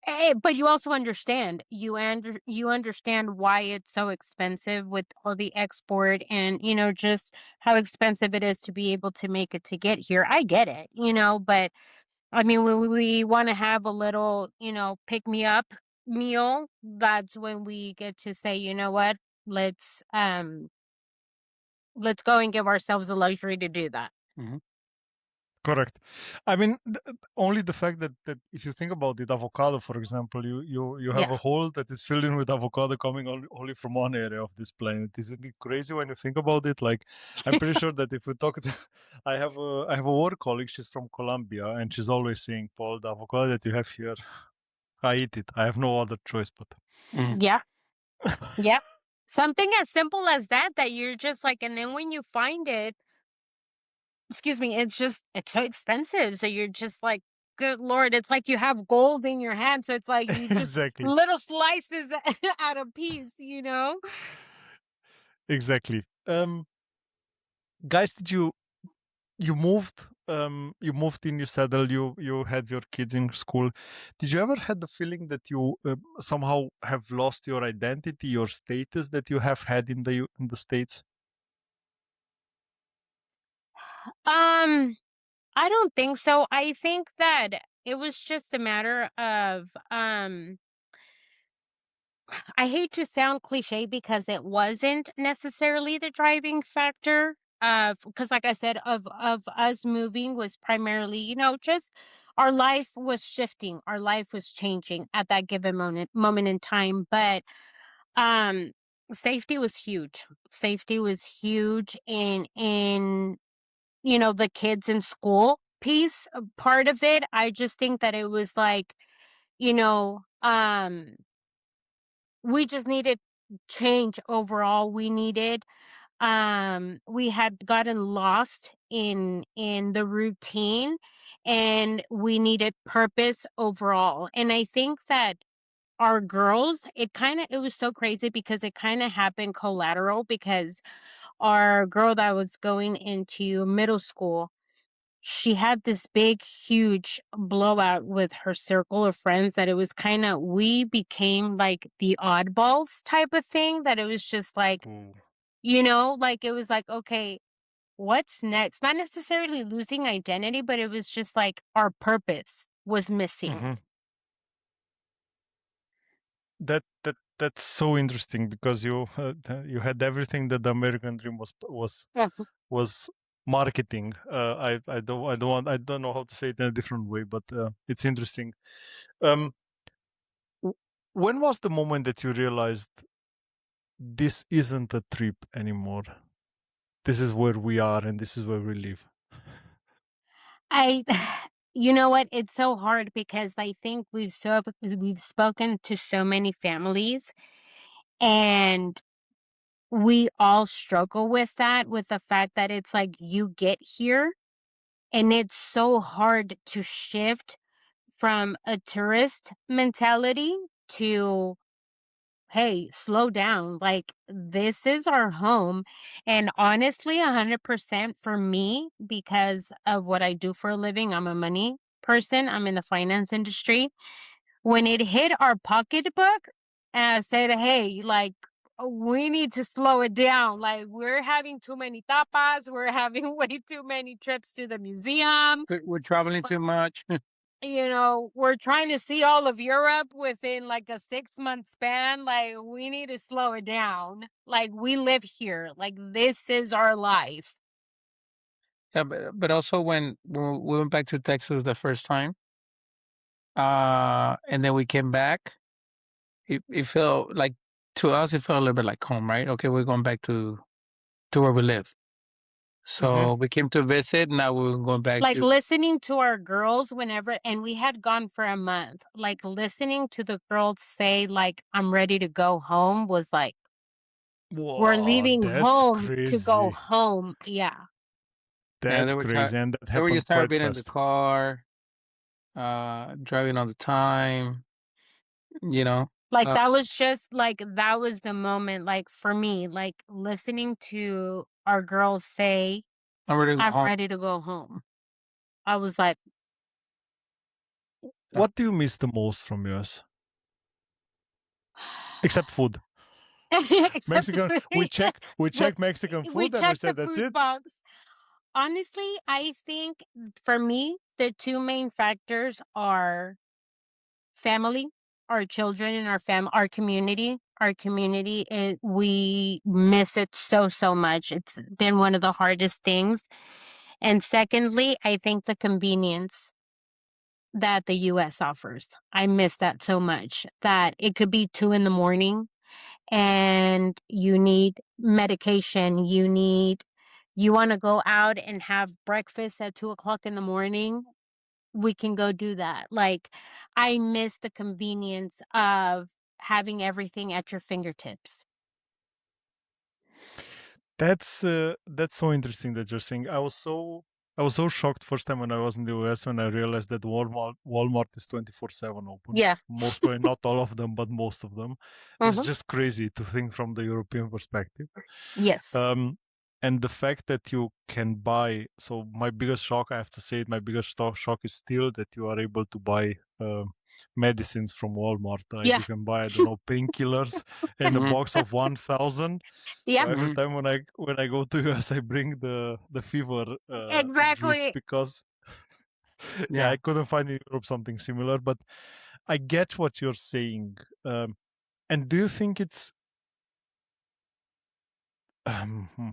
Hey, but you also understand. You understand why it's so expensive with all the export and just how expensive it is to be able to make it to get here. I get it, but I mean, when we want to have a little, pick me up meal, that's when we get to say, you know what, let's go and give ourselves the luxury to do that. Mm-hmm. Correct. I mean, only the fact that if you think about it, avocado, for example, you have Yeah. a hole that is filled in with avocado coming only from one area of this planet. Isn't it crazy when you think about it? Like, I'm pretty sure that if we talk, I have a work colleague. She's from Colombia, and she's always saying, "Paul, the avocado that you have here, I eat it. I have no other choice." But Yeah. Yeah. Something as simple as that you're just like, and then when you find it, excuse me, it's so expensive. So you're just like, good Lord, it's like you have gold in your hand. So it's like you just exactly, little slices at a piece, exactly. Guys, did you moved in, you settled, you had your kids in school. Did you ever had the feeling that you somehow have lost your identity, your status that you have had in the States? I don't think so. I think that it was just a matter of I hate to sound cliche because it wasn't necessarily the driving factor of because like I said of us moving was primarily, just our life was shifting, our life was changing at that given moment in time, but um safety was huge. Safety was huge in the kids in school piece, part of it. I just think that it was like, you know, we just needed change overall. We had gotten lost in the routine and we needed purpose overall. And I think that our girls, it was so crazy because it kind of happened collateral because our girl that was going into middle school, she had this big, huge blowout with her circle of friends that it was we became like the oddballs type of thing, that it was just like, Ooh. like it was like, okay, what's next? Not necessarily losing identity, but it was just like our purpose was missing. Mhm. That's so interesting because you had everything that the American dream was marketing. I don't know how to say it in a different way, but it's interesting. Um, when was the moment that you realized this isn't a trip anymore? This is where we are, and this is where we live. I you know what? It's so hard because I think we've spoken to so many families and we all struggle with that, with the fact that it's like you get here and it's so hard to shift from a tourist mentality to, hey, slow down. Like, this is our home. And honestly, 100% for me, because of what I do for a living, I'm a money person, I'm in the finance industry. When it hit our pocketbook, and I said, hey, like, we need to slow it down. Like, we're having too many tapas, we're having way too many trips to the museum. We're traveling too much. We're trying to see all of Europe within like a 6-month span. Like, we need to slow it down. Like, we live here. Like, this is our life. Yeah, but also when we went back to Texas the first time, and then we came back, it felt like, to us it felt a little bit like home, right? Okay, we're going back to where we live. Mhm. So we came to visit. Now we're going back Like, to. listening to our girls whenever, and we had gone for a month, like, listening to the girls say, like, I'm ready to go home was like, we're Wow, leaving that's home to go crazy. home. Yeah. Yeah, That's crazy, and that they were happened just tired of quite being in the fast. car, driving all the time. You know, Like, uh, that was the moment, like, for me, like, listening to our girls say, I'm ready to go I'm home. ready to go home. I was like, What do you miss the most from US? Except food. except the Mexican, food. we But check Mexican we food and we checked the said that's food it. box. Honestly, I think for me, the two main factors are family, our children, and our community. Our community, we miss it so, so much. It's been one of the hardest things. And secondly, I think the convenience that the US offers. I miss that so much, that it could be 2 in the morning and you need medication, you want to go out and have breakfast at 2 o'clock in the morning, we can go do that. Like, I miss the convenience of having everything at your fingertips. That's so interesting that you're saying. I was so shocked first time when I was in the US when I realized that Walmart is 24/7 open. Yeah. Most probably not all of them, but most of them. It's Mhm. just crazy to think from the European perspective. Yes. And the fact that you can buy, so my biggest shock, I have to say it, my biggest shock is still that you are able to buy medicines from Walmart. Like Yeah. you can buy, I don't know, painkillers in a Mhm. box of 1,000. Yeah. So every Mhm. time when I go to US, I bring the fever juice Exactly. because yeah, Yeah. I couldn't find in Europe something similar. But I get what you're saying. And do you think it's hmm,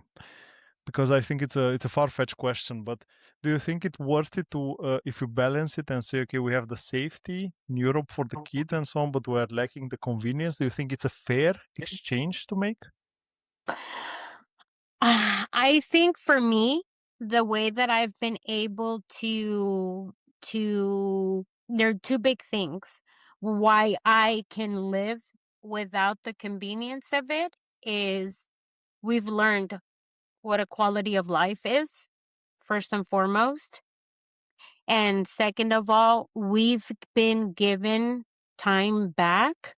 because I think it's a far-fetched question, but do you think it's worth it to if you balance it and say, okay, we have the safety in Europe for the kids and so on, but we're lacking the convenience? Do you think it's a fair exchange to make? I think for me, the way that I've been able to there are two big things why I can live without the convenience of it is we've learned what a quality of life is, first and foremost. And second of all, we've been given time back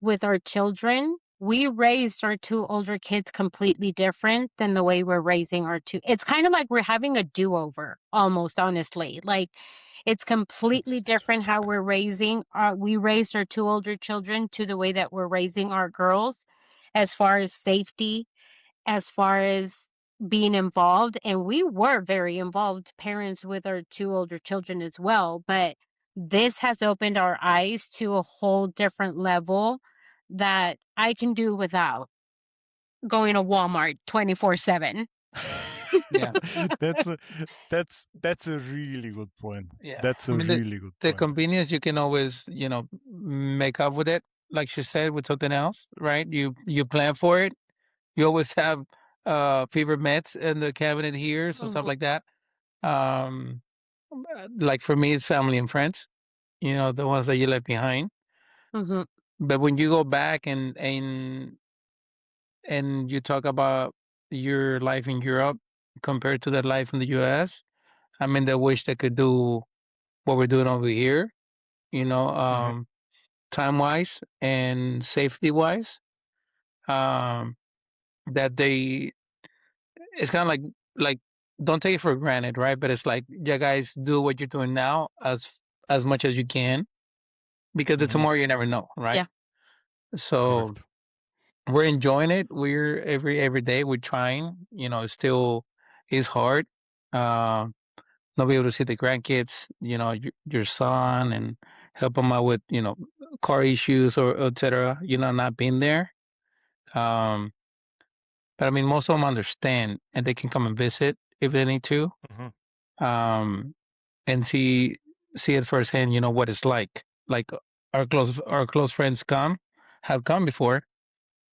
with our children. We raised our two older kids completely different than the way we're raising our two. It's kind of like we're having a do-over, almost honestly. Like it's completely different how we're raising we raised our two older children to the way that we're raising our girls as far as safety, as far as being involved. And we were very involved parents with our two older children as well. But this has opened our eyes to a whole different level that I can do without going to Walmart 24/7. Yeah. that's a that's a really good point. Yeah. That's I a mean, really good the point. convenience you can always, make up with it, like she said, with something else, right? You plan for it. You always have favorite meds in the cabinet here, so stuff Mhm, like that. Um, like for me, it's family and friends. The ones that you left behind. mhm, But when you go back and you talk about your life in Europe compared to that life in the US, I mean, they wish they could do what we're doing over here, Mhm. time wise and safety wise. Um, that they, it's kind of like, don't take it for granted, right? But it's like, yeah, guys, do what you're doing now as much as you can because the Mhm. tomorrow you never know, right? yeah, So Correct. we're enjoying it. We're every day we're trying. It still is hard. Um, not be able to see the grandkids, your son, and help them out with car issues or etc. Not being there. Um, but I mean, most of them understand, and they can come and visit if they need to. Mhm. Um, and see it firsthand. What it's like. Like our close friends have come before,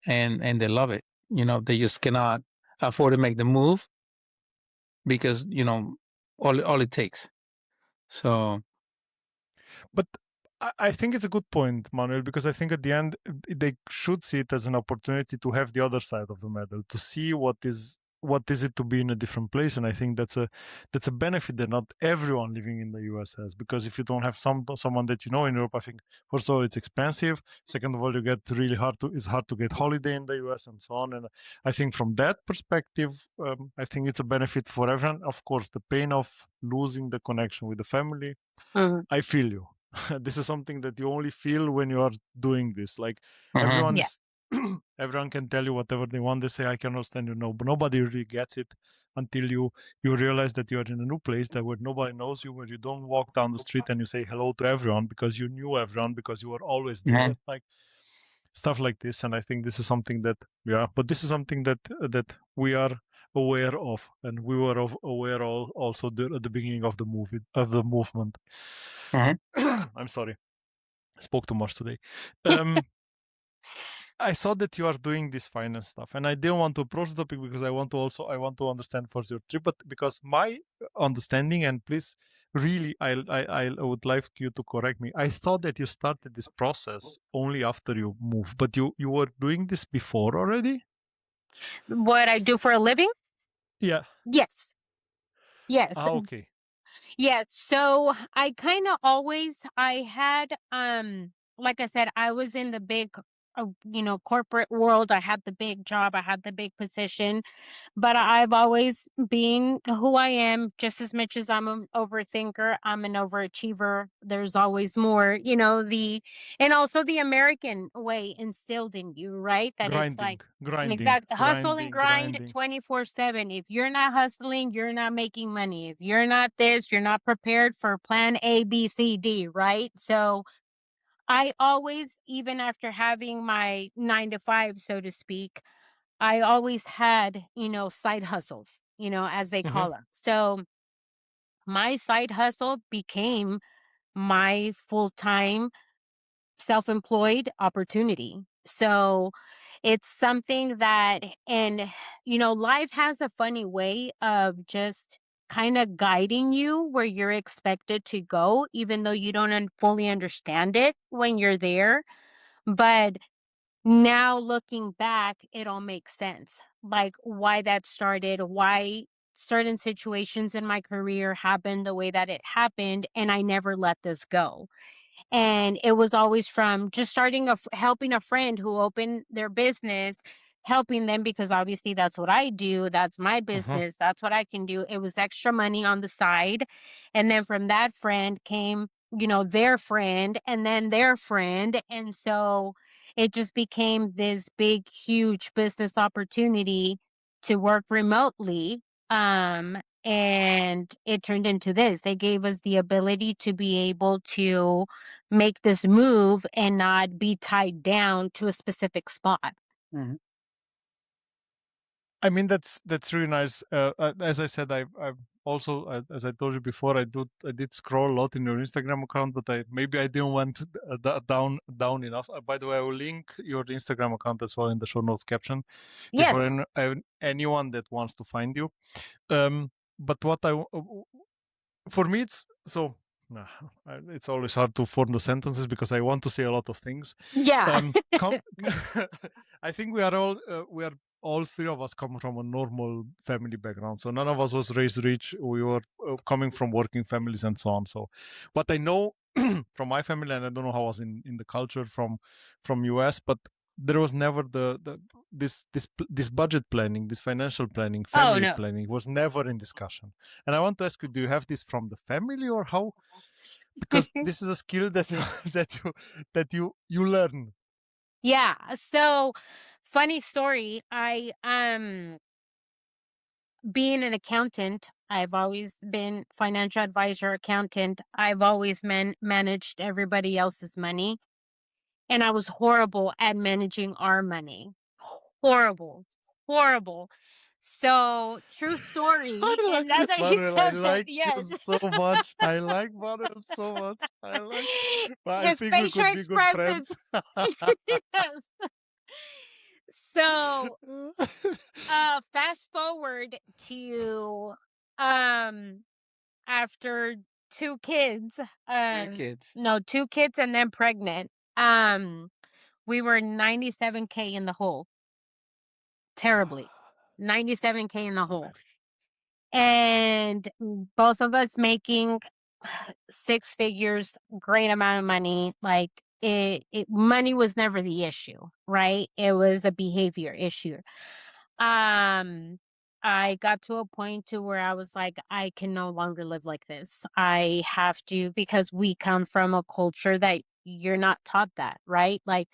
and they love it. They just cannot afford to make the move because all it takes. So But I think it's a good point, Manuel, because I think at the end they should see it as an opportunity to have the other side of the medal, to see what is it to be in a different place. And I think that's a benefit that not everyone living in the US has. Because if you don't have someone that you know in Europe, I think first of all it's expensive. Second of all, you get really it's hard to get holiday in the US and so on. And I think from that perspective, I think it's a benefit for everyone. Of course, the pain of losing the connection with the family, mhm, I feel you. This is something that you only feel when you are doing this. Like mhm, everyone yeah, is, everyone can tell you whatever they want. They say, "I can understand you," no, but nobody really gets it until you realize that you are in a new place that where nobody knows you, where you don't walk down the street and you say hello to everyone because you knew everyone because you were always there. mhm, Like stuff like this. And I think this is something that but this is something that we are aware of, and we were aware also at the beginning of the movement. mhm. I'm sorry, I spoke too much today. Um, I saw that you are doing this finance stuff, and I didn't want to approach the topic because I want to understand first your trip, but because my understanding, and please, really, I would like you to correct me. I thought that you started this process only after you moved, but you were doing this before already. what I do for a living? Yeah. Yes. Yes. Okay. Yeah, so I kind of always I had like I said, I was in the big corporate world. I had the big job, I had the big position, but I've always been who I am just as much as I'm an overthinker, I'm an overachiever. There's always more, and also the American way instilled in you, right? That it's like Grinding, exact hustle and grinding, grind grinding. 24/7. If you're not hustling, you're not making money. If you're not this, you're not prepared for plan A, B, C, D, right? So I always, even after having my 9 to 5, so to speak, I always had, side hustles, as they Hmm. call them. So my side hustle became my full-time self-employed opportunity. So it's something that, and, life has a funny way of just kind of guiding you where you're expected to go, even though you don't fully understand it when you're there. But now looking back, it all makes sense. Like why that started, why certain situations in my career happened the way that it happened, and I never let this go. And it was always from just helping a friend who opened their business, helping them because obviously that's what I do. That's my Hmm. business. That's what I can do. It was extra money on the side. And then from that friend came, their friend and then their friend. And so it just became this big, huge business opportunity to work remotely. And it turned into this. They gave us the ability to be able to make this move and not be tied down to a specific spot. Mhm. I mean, that's really nice. As I said, I've also, as I told you before, I did scroll a lot in your Instagram account, but I didn't want down enough. By the way, I will link your Instagram account as well in the show notes caption, before Yes. anyone that wants to find you. But what for me, it's so. It's always hard to form the sentences because I want to say a lot of things. Yeah. Com- I think we are all three of us come from a normal family background, so none of us was raised rich. We were coming from working families and so on. So, what I know from my family, and I don't know how it was in the culture from US, but there was never this budget planning, this financial planning, Oh, family no. planning was never in discussion. And I want to ask you, do you have this from the family or how? Because this is a skill that you that you learn. Yeah. So, funny story. Being an accountant, I've always been financial advisor, accountant. I've always managed everybody else's money, and I was horrible at managing our money. Horrible. Horrible. So, true I story, like and as I Manuel. I said that, like you yes. so much. I like Manuel so much. I like. But I His think we facial could be good friends. expressions. Yes. So, fast forward to um after 2 kids, Three kids. no, 2 kids and then pregnant. Um, we were 97K in the hole. Terribly. 97K in the hole. And both of us making 6 figures, great amount of money. Like money was never the issue, right? It was a behavior issue. Um, I got to a point to where I was like, I can no longer live like this. I have to, because we come from a culture that you're not taught that, right? Like,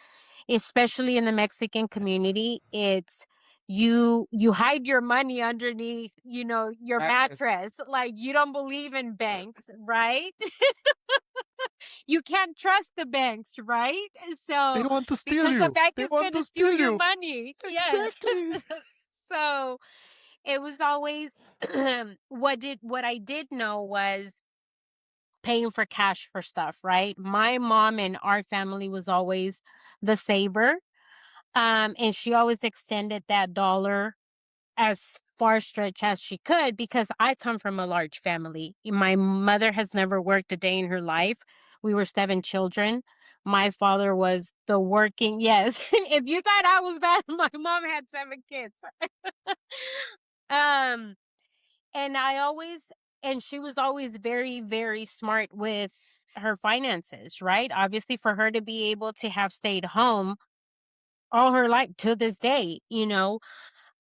especially in the Mexican community, it's you hide your money underneath, your Mattress. mattress. Like you don't believe in banks, right? You can't trust the banks, right? They So want to steal because the you. bank They is want going to to steal steal your you. money. Yes. Exactly. So it was always what I did know was paying for cash for stuff, right? My mom and our family was always the saver. And she always extended that dollar as far stretch as she could because I come from a large family. My mother has never worked a day in her life. We were 7 children. My father was the working, yes. If you thought I was bad, my mom had 7 kids. um, and I always and she was always very, very smart with her finances, right? Obviously, for her to be able to have stayed home all her life to this day,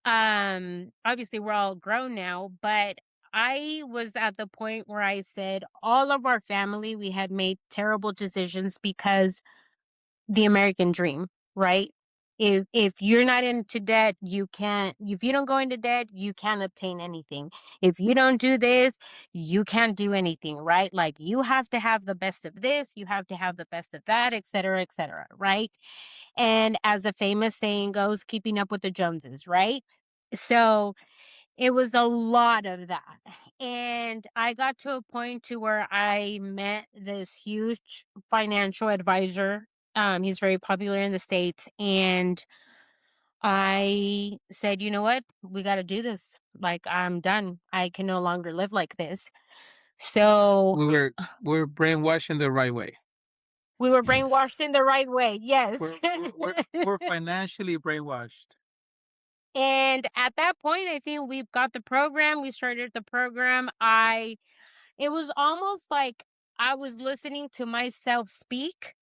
obviously we're all grown now, but I was at the point where I said all of our family, we had made terrible decisions because the American dream, right? If you're not into debt, you can't if you don't go into debt, you can't obtain anything. If you don't do this, you can't do anything, right? Like you have to have the best of this, you have to have the best of that, et cetera, right? And as the famous saying goes, keeping up with the Joneses, right? So it was a lot of that. And I got to a point to where I met this huge financial advisor. He's very popular in the States. And I said, you know what? We got to do this. Like, I'm done. I can no longer live like this. So We're brainwashed in the right way. we were brainwashed in the right way. Yes. We're financially brainwashed. And at that point, I think we've got the program. We started the program. It was almost like I was listening to myself speak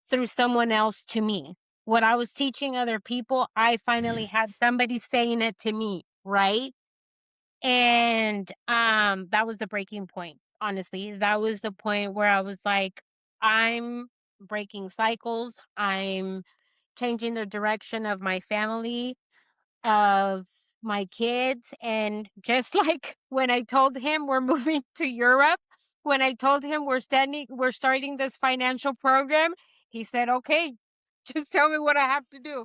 through someone else to me. What I was teaching other people, I finally had somebody saying it to me, right? And that was the breaking point, honestly. That was the point where I was like, I'm breaking cycles. I'm changing the direction of my family, of my kids. And just like when I told him we're moving to Europe, when I told him we're starting this financial program, he said, okay, just tell me what I have to do.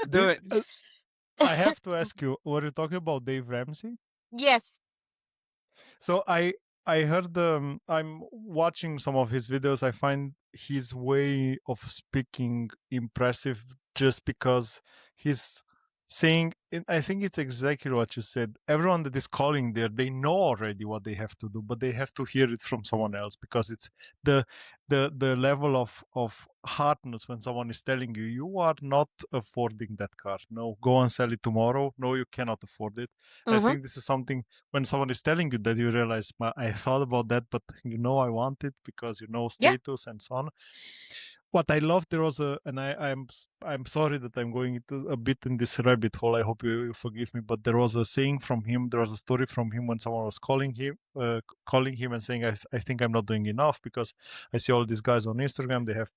Do it. I have to ask you, were you talking about Dave Ramsey? Yes. So I heard I'm watching some of his videos. I find his way of speaking impressive just because he's saying, and I think it's exactly what you said. Everyone that is calling there, they know already what they have to do, but they have to hear it from someone else because it's the the level of hardness when someone is telling you you are not affording that car. No, go and sell it tomorrow. No, you cannot afford it. I Mm-hmm. think this is something when someone is telling you that you realize, I thought about that, but I want it because Yeah. status and so on. What I love, there was and I'm sorry that I'm going into a bit in this rabbit hole. I hope you forgive me, but there was a saying from him. There was a story from him when someone was calling him and saying, I think I'm not doing enough because I see all these guys on Instagram. They have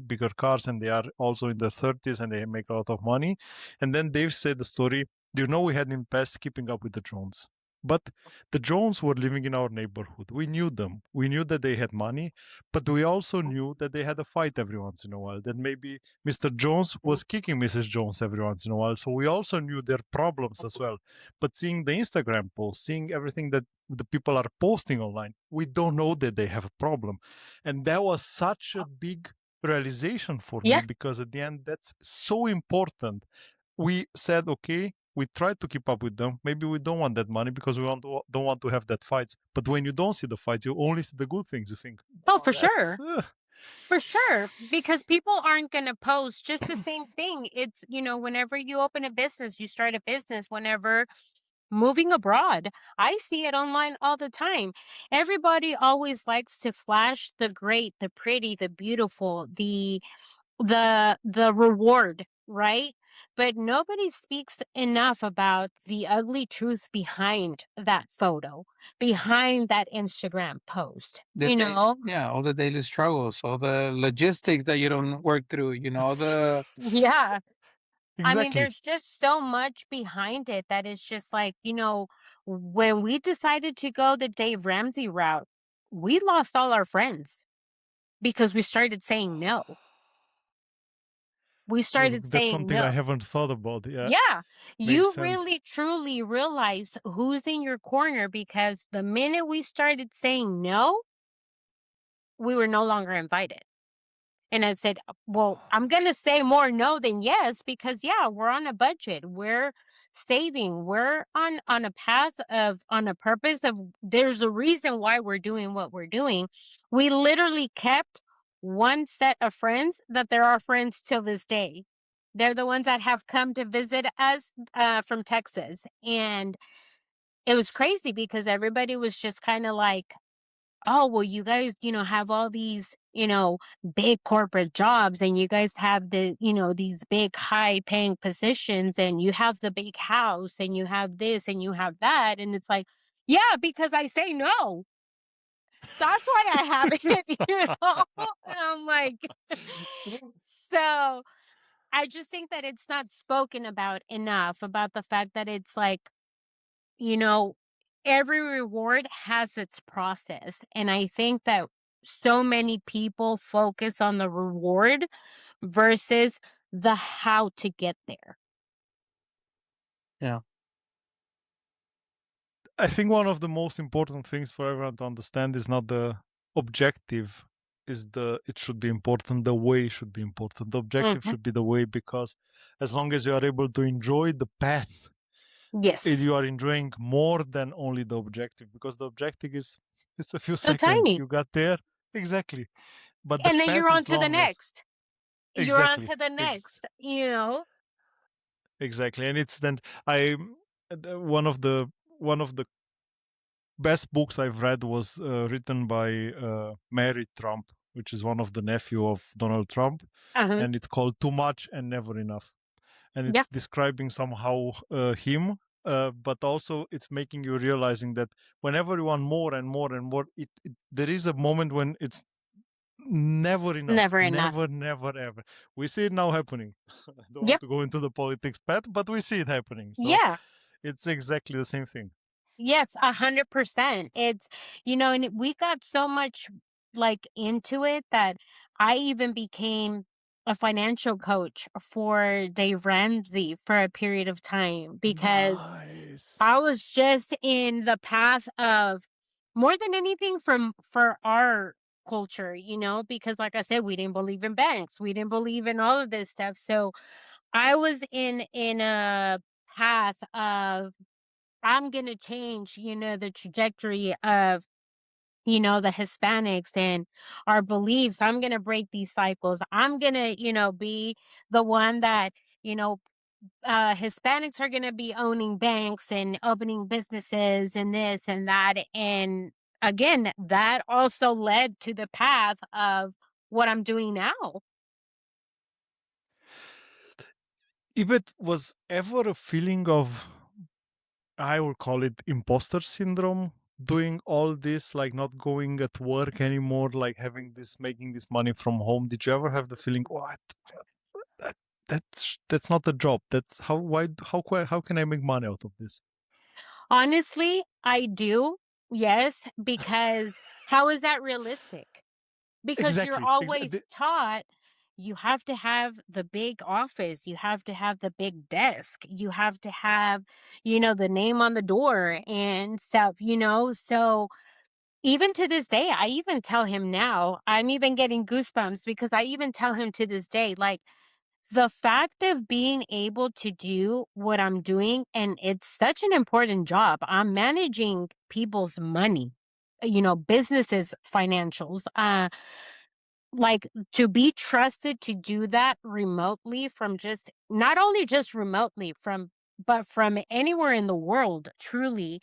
bigger cars and they are also in their 30s and they make a lot of money. And then Dave said the story. We had in the past keeping up with the Jones. But the Jones were living in our neighborhood. We knew them. We knew that they had money, but we also knew that they had a fight every once in a while. That maybe Mr. Jones was kicking Mrs. Jones every once in a while. So we also knew their problems as well. But seeing the Instagram posts, seeing everything that the people are posting online, we don't know that they have a problem. And that was such a big realization for me Yeah. because at the end, that's so important. We said, okay, we tried to keep up with them. Maybe we don't want that money because don't want to have that fights. But when you don't see the fights, you only see the good things. You think, Oh, oh, for that's sure. For sure. Because people aren't going to post just the same thing. It's, whenever you open a business, you start a business, whenever moving abroad, I see it online all the time. Everybody always likes to flash the great, the pretty, the beautiful, the reward, right? But nobody speaks enough about the ugly truth behind that photo, behind that Instagram post. All the daily struggles, all the logistics that you don't work through, Yeah. I mean, exactly. there's just so much behind it that is just like, when we decided to go the Dave Ramsey route, we lost all our friends because we started saying no. We started That's saying something I no. haven't thought about. Yeah, Yeah, makes you sense. really truly realize who's in your corner because the minute we started saying no, we were no longer invited. And I said, well, I'm going to say more no than yes because yeah, we're on a budget. We're saving. We're on a path on a purpose of there's a reason why we're doing what we're doing. We literally kept one set of friends that they're our friends till this day. They're the ones that have come to visit us from Texas. And it was crazy because everybody was just kind of like, oh, well, you guys, have all these, big corporate jobs and you guys have these big high paying positions and you have the big house and you have this and you have that. And it's like, yeah, because I say no. That's why I have it, And I'm like, so I just think that it's not spoken about enough about the fact that it's like, you know, every reward has its process. And I think that so many people focus on the reward versus the how to get there. Yeah. I think one of the most important things for everyone to understand is not the objective, it should be important, the way should be important. The objective Mhm. should be the way, because as long as you are able to enjoy the path, Yes. you are enjoying more than only the objective, because the objective is it's a few So seconds. tiny. You got there. Exactly. But the And then you're path on is to the longer. next. You're on Exactly. to the next. Exactly. And it's then one of the best books I've read was written by Mary Trump, which is one of the nephew of Donald Trump, Uh-huh. and it's called Too Much and Never Enough. And Yeah. it's describing somehow him, but also it's making you realizing that whenever you want more and more and more, there is a moment when it's never enough. Never enough. Never, never, ever. We see it now happening. I don't want Yep. to go into the politics path, but we see it happening. So Yeah. it's exactly the same thing. Yes, 100%. And we got so much like into it that I even became a financial coach for Dave Ramsey for a period of time because Nice. I was just in the path of more than anything for our culture, because like I said, we didn't believe in banks. We didn't believe in all of this stuff. So I was in a path of I'm gonna change, the trajectory of, the Hispanics and our beliefs. I'm gonna break these cycles. I'm gonna, be the one that, you know, Hispanics are gonna be owning banks and opening businesses and this and that. And again, that also led to the path of what I'm doing now. If it was ever a feeling of, I will call it imposter syndrome, doing all this, like not going at work anymore, like having this, making this money from home. Did you ever have the feeling, what? That, that's not a job. That's how can I make money out of this? Honestly, I do. Yes, because how is that realistic? Because you're Exactly. always taught you have to have the big office, you have to have the big desk, you have to have, the name on the door and stuff. So even to this day, I even tell him now, I'm even getting goosebumps because I even tell him to this day, like, the fact of being able to do what I'm doing, and it's such an important job. I'm managing people's money, businesses' financials. Like to be trusted to do that remotely from just not only just remotely but from anywhere in the world, truly,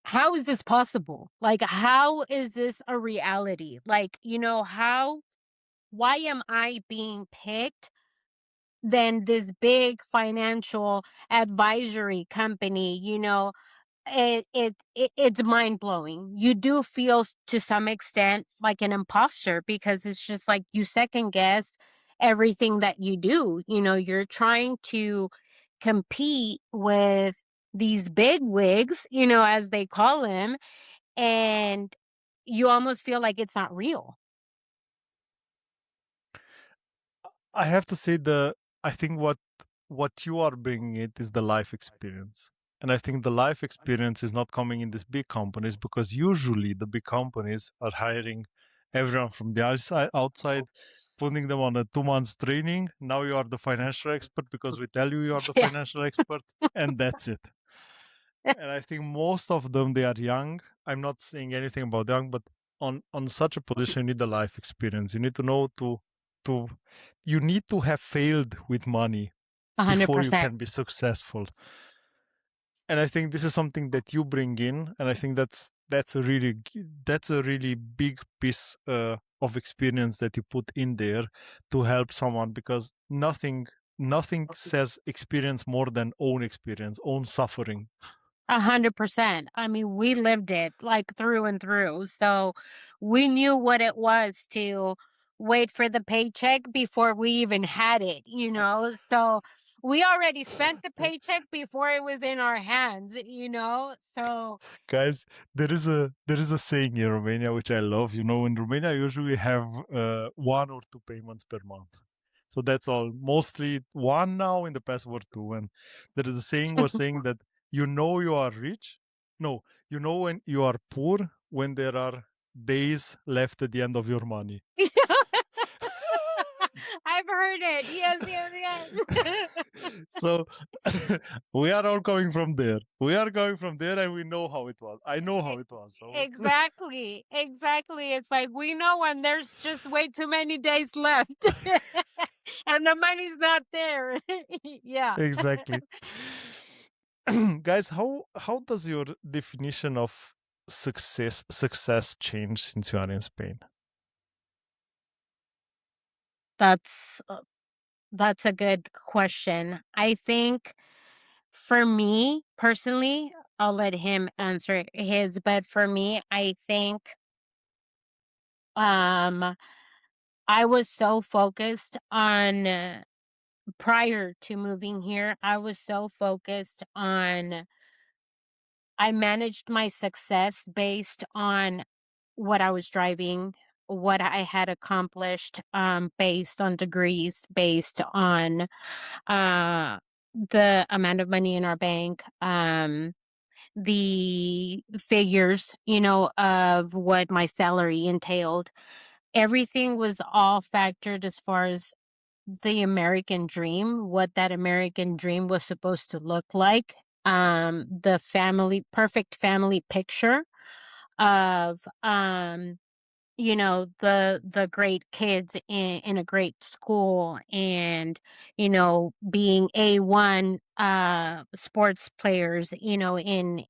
how is this possible? Like, how is this a reality? Like, why am I being picked than this big financial advisory company? It's mind-blowing. You do feel to some extent like an imposter because it's just like you second guess everything that you do. You're trying to compete with these big wigs, as they call them, and you almost feel like it's not real. I have to say I think what you are bringing it is the life experience. And I think the life experience is not coming in these big companies, because usually the big companies are hiring everyone from the outside, putting them on a 2 months training. Now you are the financial expert because we tell you are the Yeah. financial expert, and that's it. And I think most of them, they are young. I'm not saying anything about young, but on such a position, you need the life experience. You need to know to you need to have failed with money before you 100%. can be successful. and I think this is something that you bring in, and I think that's a really big piece of experience that you put in there to help someone, because nothing says experience more than own experience, own suffering. 100%. I mean, we lived it like through and through. So we knew what it was to wait for the paycheck before we even had it, you know? So we already spent the paycheck before it was in our hands, you know? So Guys, there is a saying in Romania which I love. You know, in Romania, I usually have 1 or 2 payments per month. So that's all. Mostly one now, in the past were two. And there is a saying was saying that you know you are rich. No, you know when you are poor when there are days left at the end of your money. I've heard it. Yes, yes, yes. So we are all coming from there. We are going from there, and we know how it was. I know how it was. So Exactly. Exactly. It's like we know when there's just way too many days left and the money's not there. Yeah. exactly. Guys, how does your definition of success change since you are in Spain? That's that's a good question. I think for me personally, I'll let him answer his, but for me, I think um I was so focused on prior to moving here, I was so focused on I managed my success based on what I was driving, what I had accomplished, based on degrees, based on uh, the amount of money in our bank, the figures, you know, of what my salary entailed. Everything was all factored as far as the American dream, what that American dream was supposed to look like. The perfect family picture of you know, the great kids in a great school, and you know, being A1 sports players, you know, in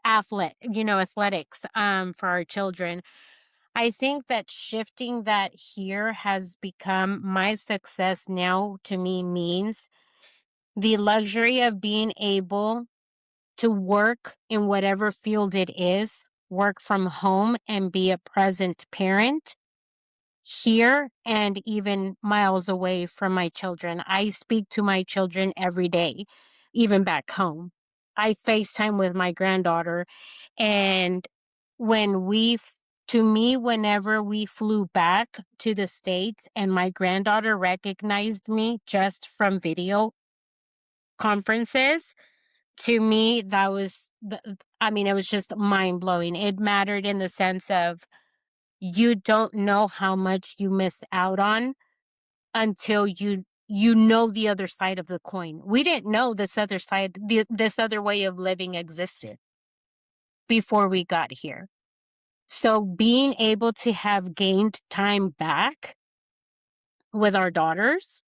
athletics for our children. I think that shifting that here has become my success now to me means the luxury of being able to work in whatever field it is, work from home and be a present parent here and even miles away from my children. I speak to my children every day, even back home. I FaceTime with my granddaughter, and when to me, whenever we flew back to the States and my granddaughter recognized me just from video conferences, to me, that was, I mean, it was just mind blowing. It mattered in the sense of you don't know how much you miss out on until you know the other side of the coin. We didn't know this other side, this other way of living existed before we got here. So being able to have gained time back with our daughters,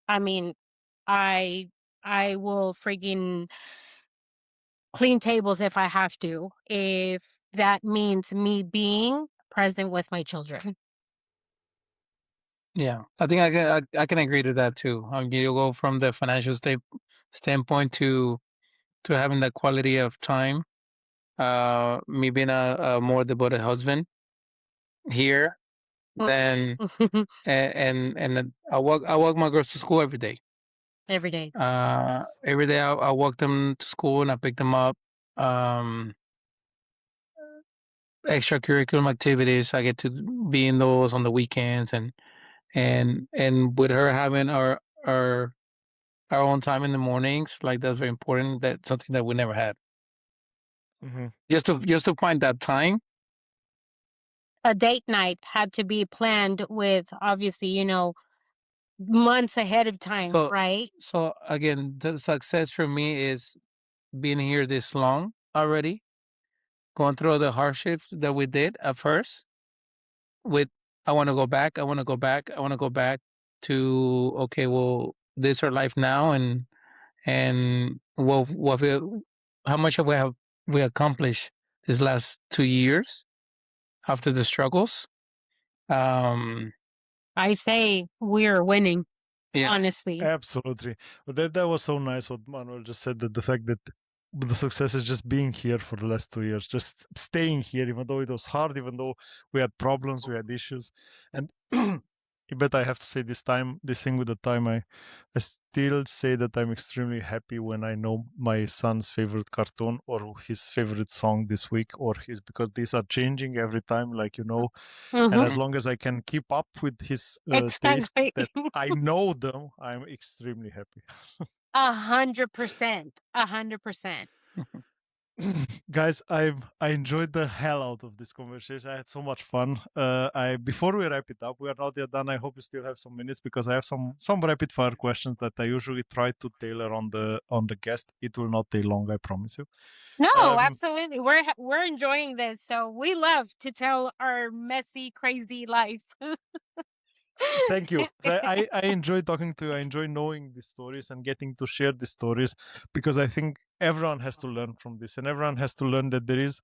I mean, I I will freaking clean tables if I have to, if that means me being present with my children. Yeah, I think I can agree to that too. You go from the financial standpoint to having that quality of time. Me being a more devoted husband here, then and I walk my girls to school every day. Every day. Every day I walk them to school and I pick them up. Um, Extracurricular activities, I get to be in those on the weekends, and with her having our own time in the mornings, like that's very important. That's something that we never had. Mhm. Just to find that time. A date night had to be planned with, obviously, you know, months ahead of time, So right? so again, the success for me is being here this long already, going through the hardships that we did at first. With I want to go back. I want to go back. I want to go back to okay. Well, this is our life now, and how much have we accomplished these last 2 years after the struggles. I say we're winning, Yeah. honestly. Absolutely. But that was so nice what Manuel just said, that the fact that the success is just being here for the last 2 years, just staying here, even though it was hard, even though we had problems, we had issues. And but I have to say this thing with the time, I still say that I'm extremely happy when I know my son's favorite cartoon or his favorite song this week, or his, because these are changing every time, like, and as long as I can keep up with his taste, Exactly. that I know them, I'm extremely happy. 100%. 100%. Guys, I enjoyed the hell out of this conversation. I had so much fun. I Before we wrap it up, we are not yet done. I hope you still have some minutes, because I have some rapid fire questions that I usually try to tailor on the guest. It will not take long, I promise you. No, absolutely. We're enjoying this. So we love to tell our messy, crazy life. Thank you. I enjoy talking to you. I enjoy knowing these stories and getting to share these stories, because I think everyone has to learn from this, and everyone has to learn that there is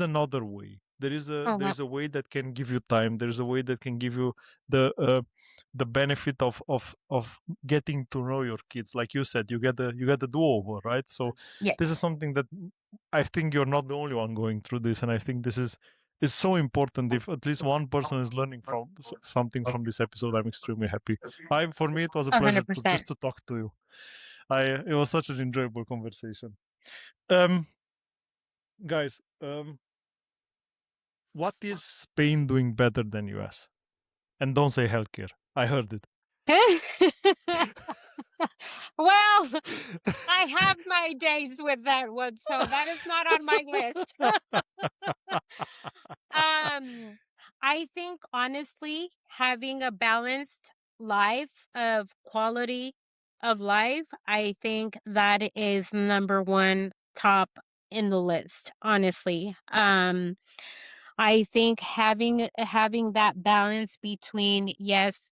another way. There is a way that can give you time. There is a way that can give you the benefit of getting to know your kids. Like you said, you get a do over, right? So Yes. this is something that I think you're not the only one going through this, and I think this is so important. If at least one person is learning from something from this episode, I'm extremely happy. For me, it was a pleasure to 100%. just to talk to you. It was such an enjoyable conversation. Guys, what is Spain doing better than US? And don't say healthcare. I heard it. Well, I have my days with that one, so that is not on my list. I think honestly, having a balanced life of quality of life, I think that is number one top in the list, honestly. I think having that balance between, yes,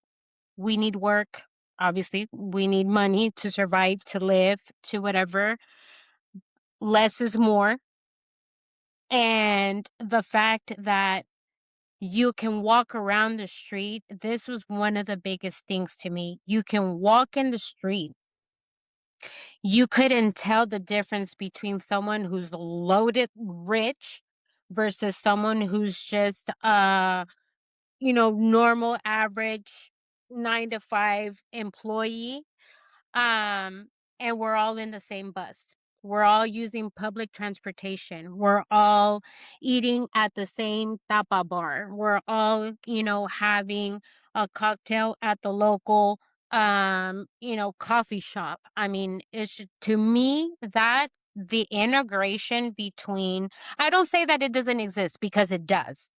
we need work, obviously, we need money to survive, to live, to whatever. Less is more. And the fact that you can walk around the street, this was one of the biggest things to me. You can walk in the street. You couldn't tell the difference between someone who's loaded rich versus someone who's just normal average 9 to 5 employee. Um, and we're all in the same bus. We're all using public transportation. We're all eating at the same tapa bar. We're all, having a cocktail at the local, coffee shop. I mean, to me, that the integration between, I don't say that it doesn't exist, because it does.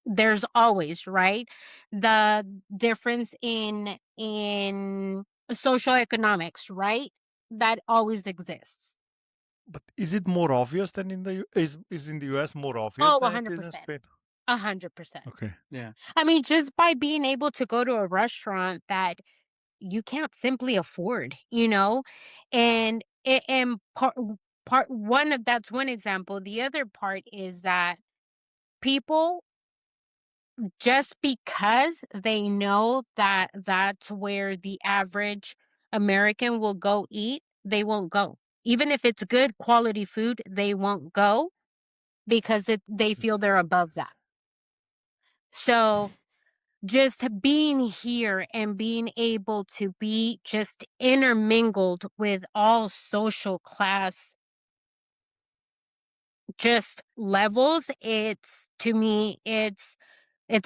There's always, right? The difference in social economics, right? That always exists. But is it more obvious than in the is in the US more obvious Oh, than it is in 100%. Spain? 100%. Okay. Yeah. I mean, just by being able to go to a restaurant that you can't simply afford, and part one of that's one example. The other part is that people, just because they know that that's where the average American will go eat, they won't go. Even if it's good quality food, they won't go because they feel they're above that. So just being here and being able to be just intermingled with all social class just levels, it's, to me, it's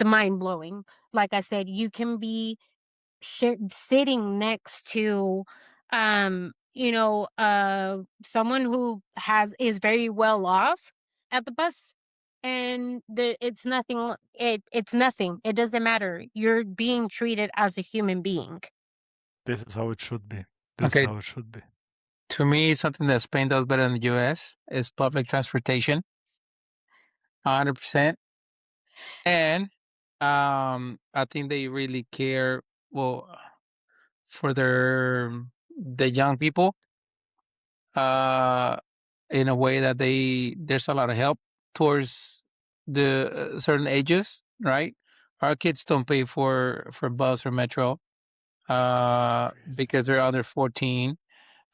mind blowing. Like I said, you can be sitting next to someone who is very well off at the bus, and it's nothing, it doesn't matter, you're being treated as a human being. This is how it should be. This is Okay. how it should be. To me, something that Spain does better than the US is public transportation. 100%. And I think they really care, well, for the young people. uh, in a way that there's a lot of help towards the certain ages, right? Our kids don't pay for bus or metro Crazy. because they're under 14.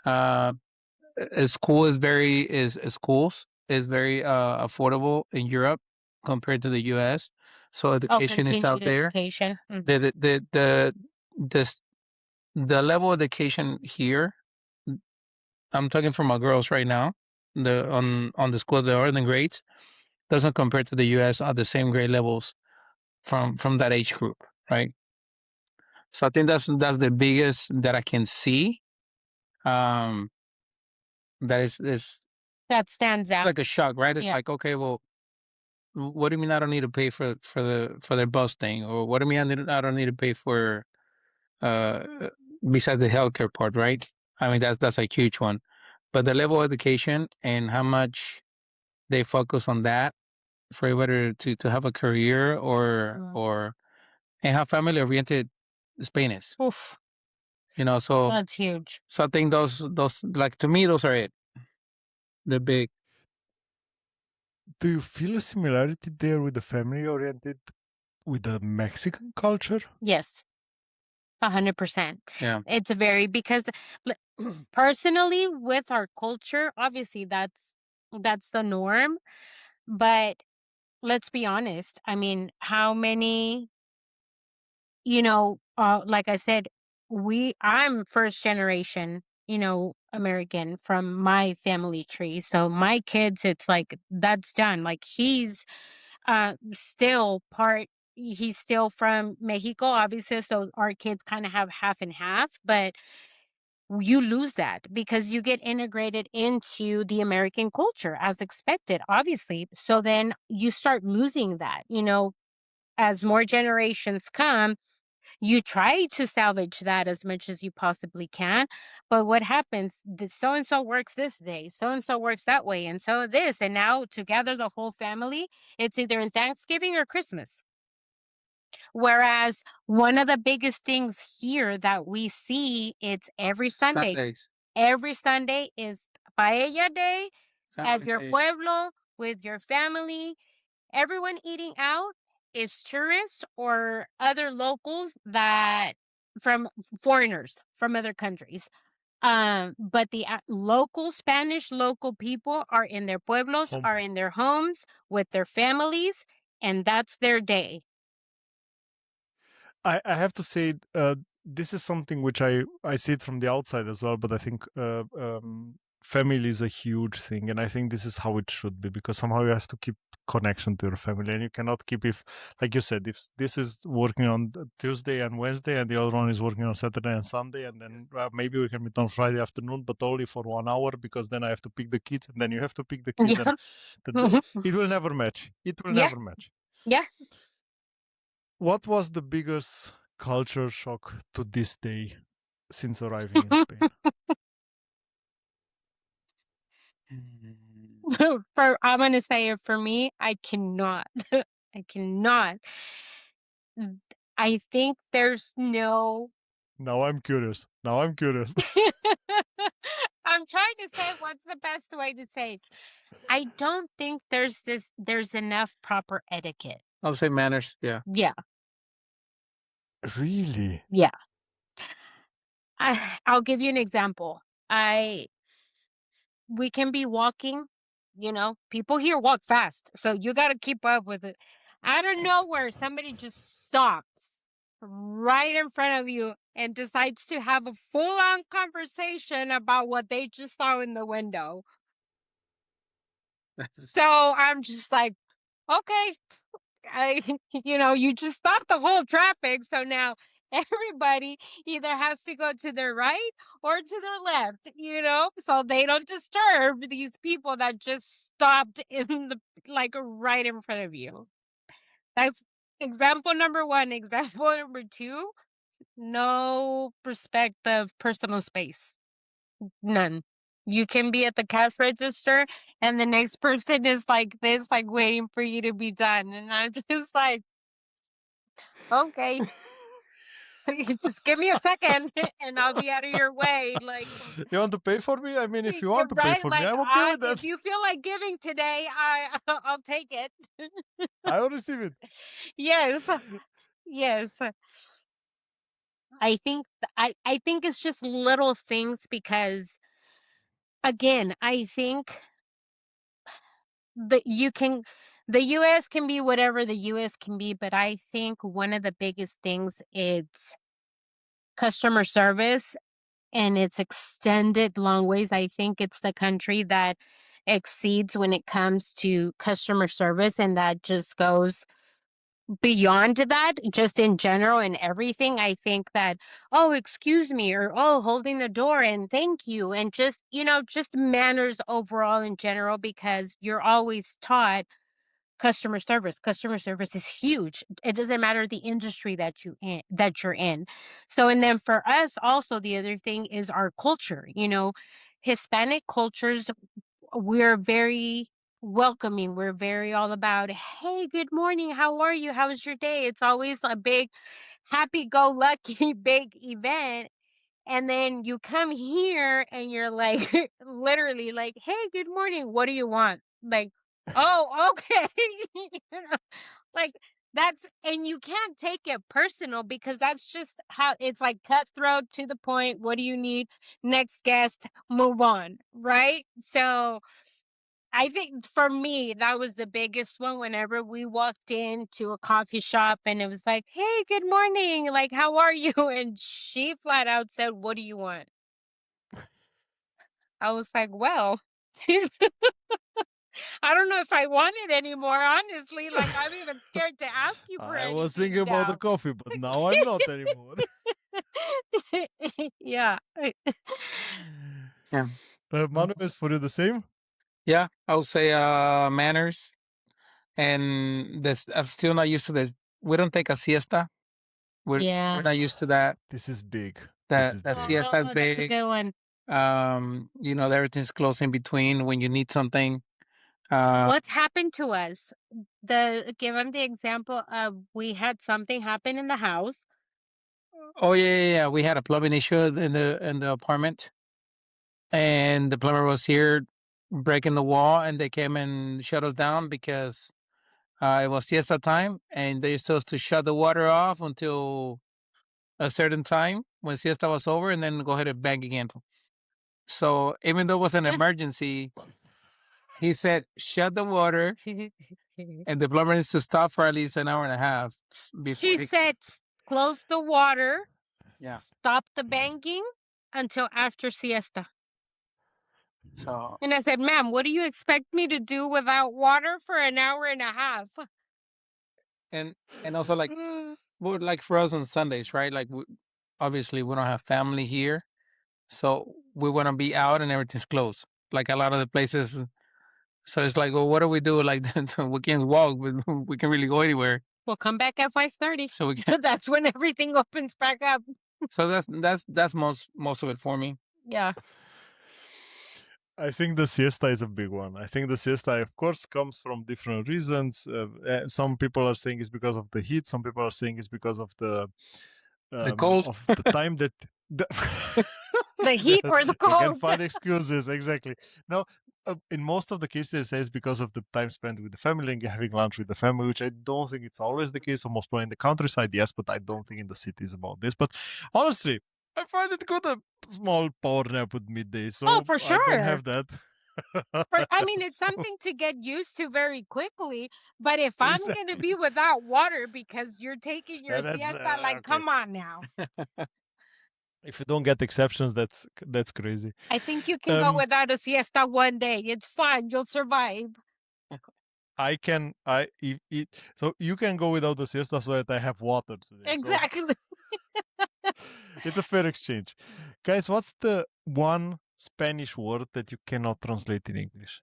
Uh, school is very is schools is very affordable in Europe compared to the US. So Oh, education is out continued there. education. The s- the level of education here, I'm talking for my girls right now, the on the school they are in the grades, doesn't compare to the US at the same grade levels from that age group, right? So I think that's the biggest that I can see. Um, that is That stands out. like a shock, right? It's Yeah. like, okay, well, what do you mean I don't need to pay for their bus thing, or what do you mean I don't need to pay for uh besides the healthcare part, right? I mean that's a huge one, but the level of education and how much they focus on that for whether to have a career or and how family oriented Spain is, Oof. you know. So That's huge. so I think those like to me those are it, the big. Do you feel a similarity there with the family oriented with the Mexican culture? Yes. 100%. Yeah. It's very because personally with our culture, obviously that's the norm, but let's be honest. I mean, how many, like I said, I'm first generation, American from my family tree. So my kids, it's like that's done. Like still he's still from Mexico, obviously. So our kids kind of have half and half, but you lose that because you get integrated into the American culture as expected, obviously. So then you start losing that, as more generations come, you try to salvage that as much as you possibly can. But what happens? So and so works this day, so and so works that way, and so this. And now to gather the whole family, it's either in Thanksgiving or Christmas. Whereas one of the biggest things here that we see, it's every Sunday. Sundays, Every Sunday is paella day at family your days. pueblo with your family. Everyone eating out is tourists or other locals that from foreigners from other countries. But the local Spanish local people are in their pueblos, Home. are in their homes with their families, and that's their day. I have to say, this is something which I see it from the outside as well, but I think family is a huge thing, and I think this is how it should be because somehow you have to keep connection to your family, and you cannot keep if, like you said, if this is working on Tuesday and Wednesday, and the other one is working on Saturday and Sunday, and then maybe we can meet on Friday afternoon, but only for 1 hour because then I have to pick the kids, and then you have to pick the kids, and it will never match. It will Yeah, never match. yeah. What was the biggest culture shock to this day since arriving in Spain? Mm. I'm gonna say it for me. I cannot. I cannot. I think there's no. Now I'm curious. Now I'm curious. I'm trying to say what's the best way to say it. I don't think there's enough proper etiquette. I'll say manners. Yeah. Yeah, Really? yeah. I'll give you an example. I We can be walking, people here walk fast, so you got to keep up with it. Out of nowhere, somebody just stops right in front of you and decides to have a full-on conversation about what they just saw in the window. So I'm just like, okay, you just stop the whole traffic. So now everybody either has to go to their right or to their left, so they don't disturb these people that just stopped in the like right in front of you. That's example number one. Example number two, no respect of personal space. None. You can be at the cash register and the next person is like this, like waiting for you to be done. And I'm just like, okay. Just give me a second and I'll be out of your way. Like, You want to pay for me? I mean, if you want to pay right? for me, Like, I'm okay with that. if you feel like giving today, I'll take it. I will receive it. Yes. Yes. I think it's just little things because again, I think the US can be whatever the US can be, but I think one of the biggest things is customer service and it's extended long ways. I think it's the country that exceeds when it comes to customer service and that just goes beyond that, just in general and everything. I think that, oh, excuse me, or oh, holding the door and thank you, and just, just manners overall in general, because you're always taught customer service. Customer service is huge. It doesn't matter the industry that you're in. So, and then for us also the other thing is our culture. Hispanic cultures, we're very welcoming. We're very all about, hey, good morning. How are you? How was your day? It's always a big happy go lucky big event. And then you come here and you're like, literally like, hey, good morning. What do you want? Like, oh, okay. Like and you can't take it personal because that's just how it's like cutthroat to the point. What do you need? Next guest, move on. Right. So I think for me, that was the biggest one whenever we walked into a coffee shop and it was like, hey, good morning. Like, how are you? And she flat out said, what do you want? I was like, well, I don't know if I want it anymore, honestly. Like, I'm even scared to ask you for I was anything thinking about the now. coffee, but now I'm not anymore. Yeah. Yeah. Manuel, is for you the same? Yeah, I would say manners, and this I'm still not used to this. We don't take a siesta. We're Yeah. not used to that. This is big. This That is that big. siesta is Oh, that's a big. good one. Everything's close in between when you need something. Uh, What's happened to us? Give them the example of we had something happen in the house. oh yeah. We had a plumbing issue in the apartment, and the plumber was here breaking the wall, and they came and shut us down because it was siesta time, and they used us to shut the water off until a certain time when siesta was over, and then go ahead and bang again. So even though it was an emergency, he said shut the water, and the plumber needs to stop for at least an hour and a half before She he. said, close the water, Yeah. stop the banging until after siesta. So And I said, ma'am, what do you expect me to do without water for an hour and a half? and also like well, like for us on Sundays, right? Like obviously we don't have family here, so we want to be out and everything's closed. Like a lot of the places. So it's like, well, what do we do? Like we can't walk, but we can really go anywhere. We'll come back at 5:30. So we can. That's when everything opens back up. So that's most of it for me. Yeah. I think the siesta is a big one. I think the siesta, of course, comes from different reasons. Some people are saying it's because of the heat. Some people are saying it's because of the Cold. of the time that The heat or the we can cold? find excuses. Exactly. Now, in most of the cases, it says because of the time spent with the family and having lunch with the family, which I don't think it's always the case. Almost probably in the countryside, yes, but I don't think in the cities about this. But honestly, I find it good a small power nap at midday, so Oh, for I don't sure. have that. I mean, it's something to get used to very quickly. But if I'm going to Exactly. be without water because you're taking your That's siesta, like, okay. come on now. If you don't get exceptions, that's crazy. I think you can go without a siesta one day. It's fine. You'll survive. So you can go without the siesta so that I have water today. Exactly. So it's a fair exchange. Guys, what's the one Spanish word that you cannot translate in English?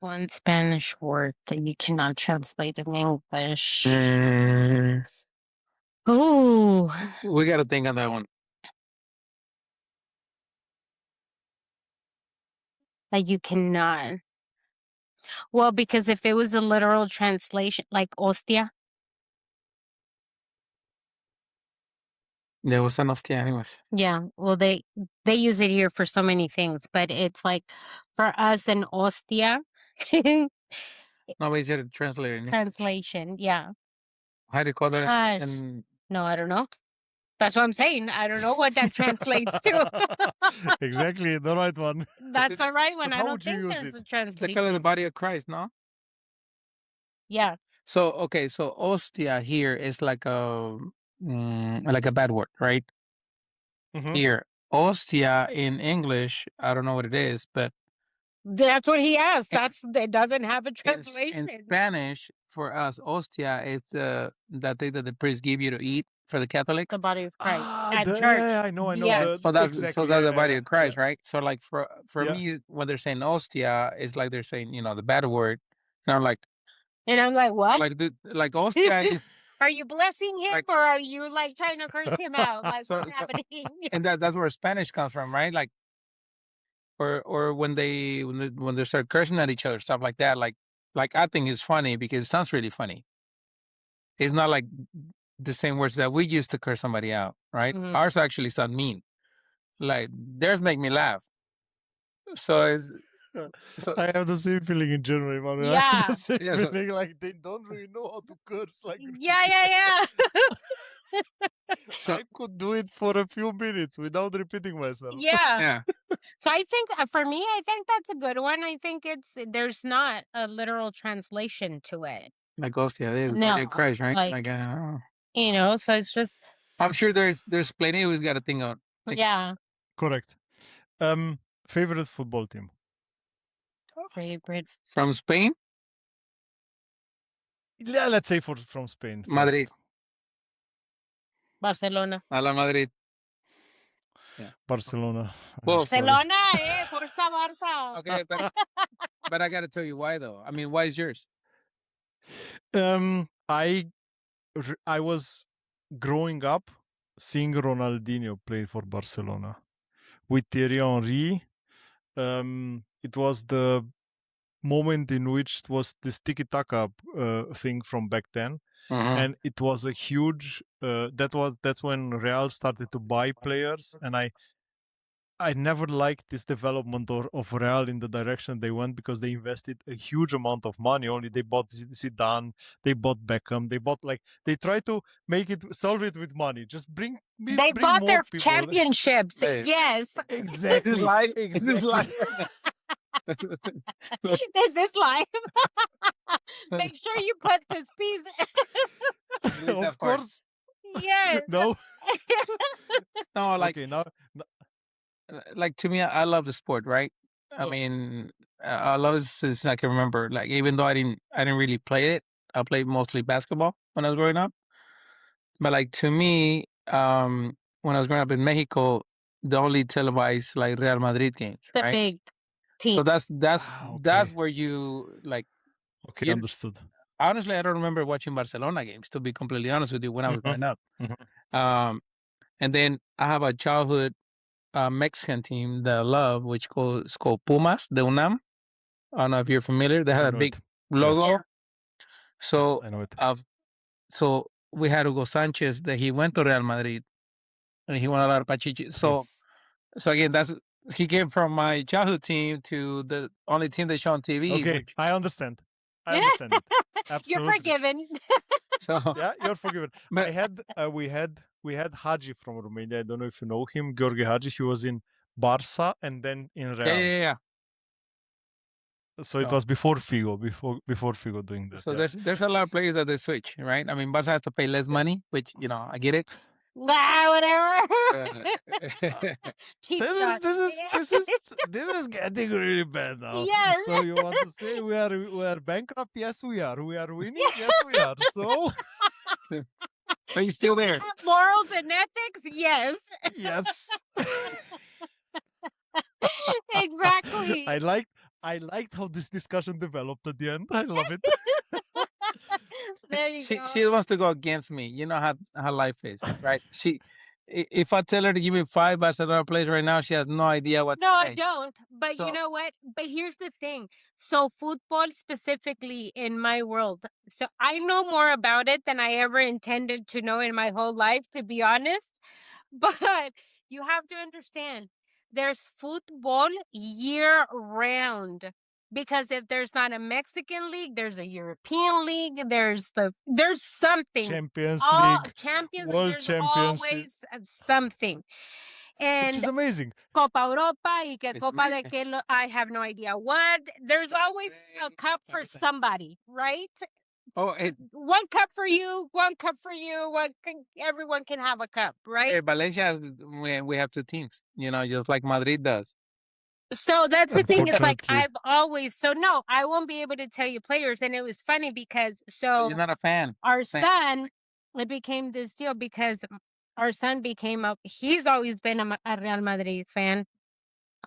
One Spanish word that you cannot translate in English. Ooh. We got to think on that one. That you cannot. Well, because if it was a literal translation, like hostia, There was an hostia anyways. Yeah. Well, they use it here for so many things, but it's like for us an hostia. No, easier to translate it. Translation. Yeah. How do you call that? Gosh. And No, I don't know. That's what I'm saying. I don't know what that translates to. Exactly, the right one. That's the right one. But I how don't would you think use there's it? a it's like translation. the body of Christ, no? Yeah. So okay, so hostia here is like a bad word, right? Mhm. Here, hostia in English, I don't know what it is, but That's what he asked. in, It doesn't have a in translation. Spanish for us, hostia is that thing that the priest give you to eat for the Catholics. The body of Christ at Yeah, church. I know. Yeah. The So that's exactly. the body Yeah, of Christ, right? So like for yeah. me, when they're saying hostia, it's like they're saying the bad word, and I'm like And I'm like, what? like hostia is Are you blessing him like or are you like trying to curse him out? Like so, what's happening? and that's where Spanish comes from, right? Like or when they start cursing at each other, stuff like that. Like I think it's funny because it sounds really funny. It's not like the same words that we used to curse somebody out, right? Mhm. Ours actually sound mean. Like theirs make me laugh. So it's so I have the same feeling in Germany, Manuel. I have Yeah. the same yeah. So feeling. Like they don't really know how to curse. Like Yeah, yeah, so I could do it for a few minutes without repeating myself. yeah. yeah, So I think for me, I think that's a good one. I think there's not a literal translation to it. like hostia, it is No, body of Christ, right? like so it's just I'm sure there's plenty who's got a thing on. yeah. Correct. Favorite football team? Favorite From Spain, Yeah, let's say from Spain. Madrid, First. Barcelona. a la Madrid. Yeah. Barcelona. Well, Sorry. Barcelona, Forza Barça. okay, but I got to tell you why though. I mean, why is yours? I was growing up seeing Ronaldinho play for Barcelona with Thierry Henry. It was the moment in which it was this tiki-taka thing from back then, and it was a huge. That's when Real started to buy players, and I never liked this development of Real in the direction they went because they invested a huge amount of money. Only they bought Zidane, they bought Beckham, they tried to solve it with money. Just bring They bring bought more their people. championships. Hey. Yes. Exactly. Is this live? Exactly. Is this live? This is live. Make sure you put this piece. Of course. Yes. No. No, like Okay, now like to me, I love the sport, right? I mean, I love it since I can remember. Like even though I didn't really play it, I played mostly basketball when I was growing up. But like to me, when I was growing up in Mexico, the only televised like Real Madrid games, The right? big team. So that's okay. where you like. Okay, You, understood. honestly, I don't remember watching Barcelona games. To be completely honest with you, when I was growing up, Mhm. and then I have a childhood Mexican team that I love, which is called Pumas de UNAM. I don't know if you're familiar. They I had a know big it. logo. Yeah. Yes, So I know it. so we had Hugo Sanchez that he went to Real Madrid and he won a lot of pachichi. Okay. So again, he came from my childhood team to the only team they show on TV. Okay, Which, I understand. I understand it. You're Absolutely. forgiven. so Yeah, you're forgiven. but We had Hadji from Romania. I don't know if you know him, Gheorghe Hadji. He was in Barca and then in Real. yeah. So it was before Figo, before Figo doing that. So Yeah. there's a lot of players that they switch, right? I mean, Barca has to pay less money, which I get it. Whatever. Cheap shot. This is getting really bad now. Yes. So you want to say we are bankrupt? Yes, we are. We are winning? Yes, we are. So So you're still there. Have morals and ethics? Yes. yes. Exactly. I liked how this discussion developed at the end. I love it. There you go. She wants to go against me. You know how life is, right? If I tell her to give me 5 Barcelona players right now, she has no idea what No, to I say. don't. But you know what? But here's the thing. So football specifically in my world. So I know more about it than I ever intended to know in my whole life, to be honest. But you have to understand, there's football year round. Because if there's not a Mexican league, there's a European league, there's something. Champions All League, champions, World there's Championship, always something. which And is amazing. Copa Europa y que It's Copa de amazing. que I have no idea what. There's always a cup for somebody, right? Oh, One cup for you, one cup for you. Everyone can have a cup, right? Valencia, we have two teams, just like Madrid does. So that's the thing. It's like Unfortunately. I've always. So no, I won't be able to tell you players. And it was funny because You're not a fan. our son, it became this deal because our son became he's always been a Real Madrid fan.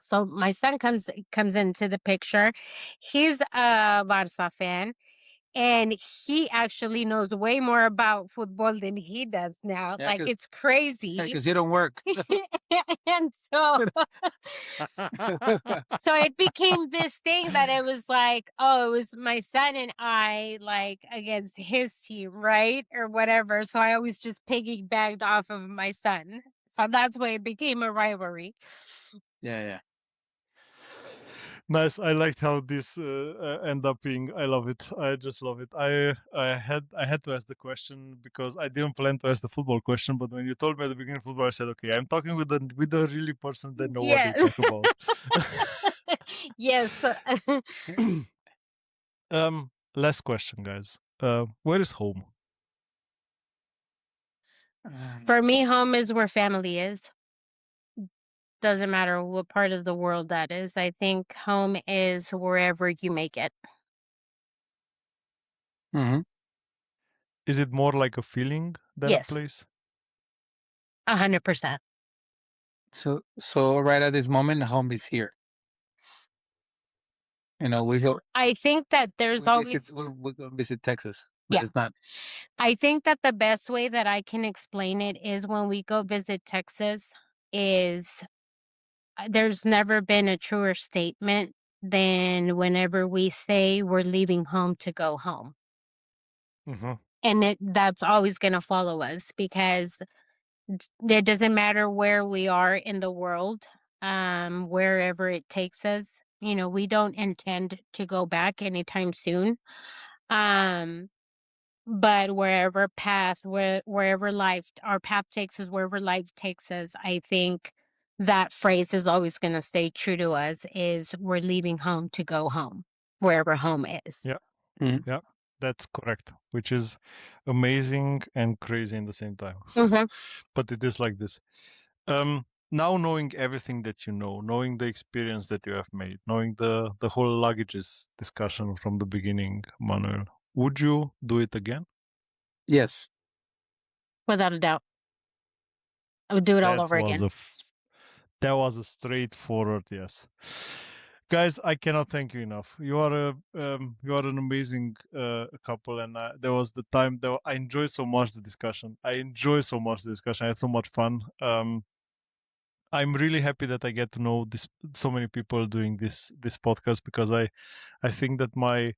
So my son comes into the picture. He's a Barca fan, and he actually knows way more about football than he does now. Yeah, Like, it's crazy. Because you don't work. And so it became this thing that it was like, oh, it was my son and I, like, against his team, right? Or whatever. So I always just piggybacked off of my son. So that's why it became a rivalry. Yeah. Nice. I liked how this end up being. I love it. I just love it. I had to ask the question because I didn't plan to ask the football question, but when you told me at the beginning of football, I said, okay, I'm talking with the really person that know what they talk about. Yes. Last question, guys. Where is home? For me, home is where family is. Doesn't matter what part of the world that is. I think home is wherever you make it. Mm-hmm. Is it more like a feeling than Yes. a place? 100%. So right at this moment, home is here. We go. I think that there's always. We'll go visit Texas. Yeah. It's not. I think that the best way that I can explain it is when we go visit Texas is there's never been a truer statement than whenever we say we're leaving home to go home. Mm-hmm. And that's always going to follow us because it doesn't matter where we are in the world, wherever it takes us. We don't intend to go back anytime soon. But wherever our path takes us, wherever life takes us, I think that phrase is always going to stay true to us, is we're leaving home to go home, wherever home is. Yeah. Mhm. Yeah, that's correct, which is amazing and crazy in the same time. Mhm. But it is like this. Now knowing everything that you know, knowing the experience that you have made, knowing the whole luggages discussion from the beginning, Manuel, would you do it again? Yes. Without a doubt. I would do it all over again. That was a straightforward yes. Guys, I cannot thank you enough. You are an amazing couple, and there was the time that I enjoyed so much the discussion. I had so much fun. I'm really happy that I get to know so many people doing this podcast, because I think that my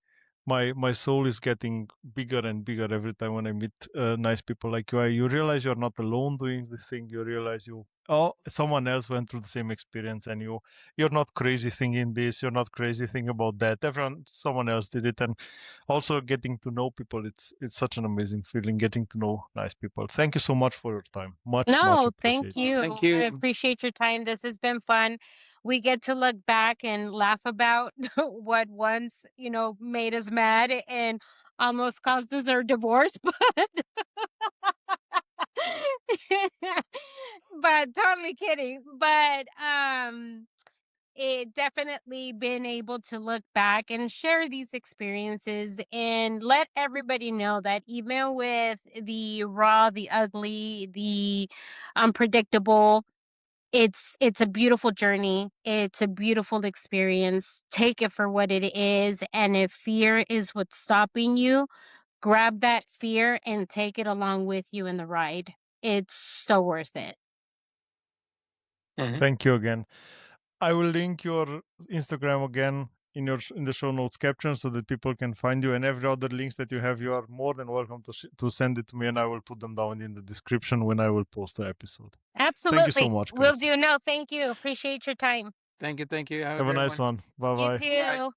soul is getting bigger and bigger every time when I meet nice people like you. You realize you're not alone doing this thing. You realize someone else went through the same experience, and you're not crazy thinking this. You're not crazy thinking about that. Someone else did it, and also getting to know people. It's such an amazing feeling getting to know nice people. Thank you so much for your time. Much Thank appreciated. you. Thank you. I appreciate your time. This has been fun. We get to look back and laugh about what once, made us mad and almost caused us our divorce, but totally kidding. But it definitely been able to look back and share these experiences and let everybody know that even with the raw, the ugly, the unpredictable, it's a beautiful journey. It's a beautiful experience. Take it for what it is. And if fear is what's stopping you, grab that fear and take it along with you in the ride. It's so worth it. Mhm. Thank you again. I will link your Instagram again in the show notes caption so that people can find you, and every other links that you have. You are more than welcome to send it to me, and I will put them down in the description when I will post the episode. Absolutely. Thank you so much, Will guys. do. No, thank you. Appreciate your time. Thank you. Have a great nice one. Bye bye. You too.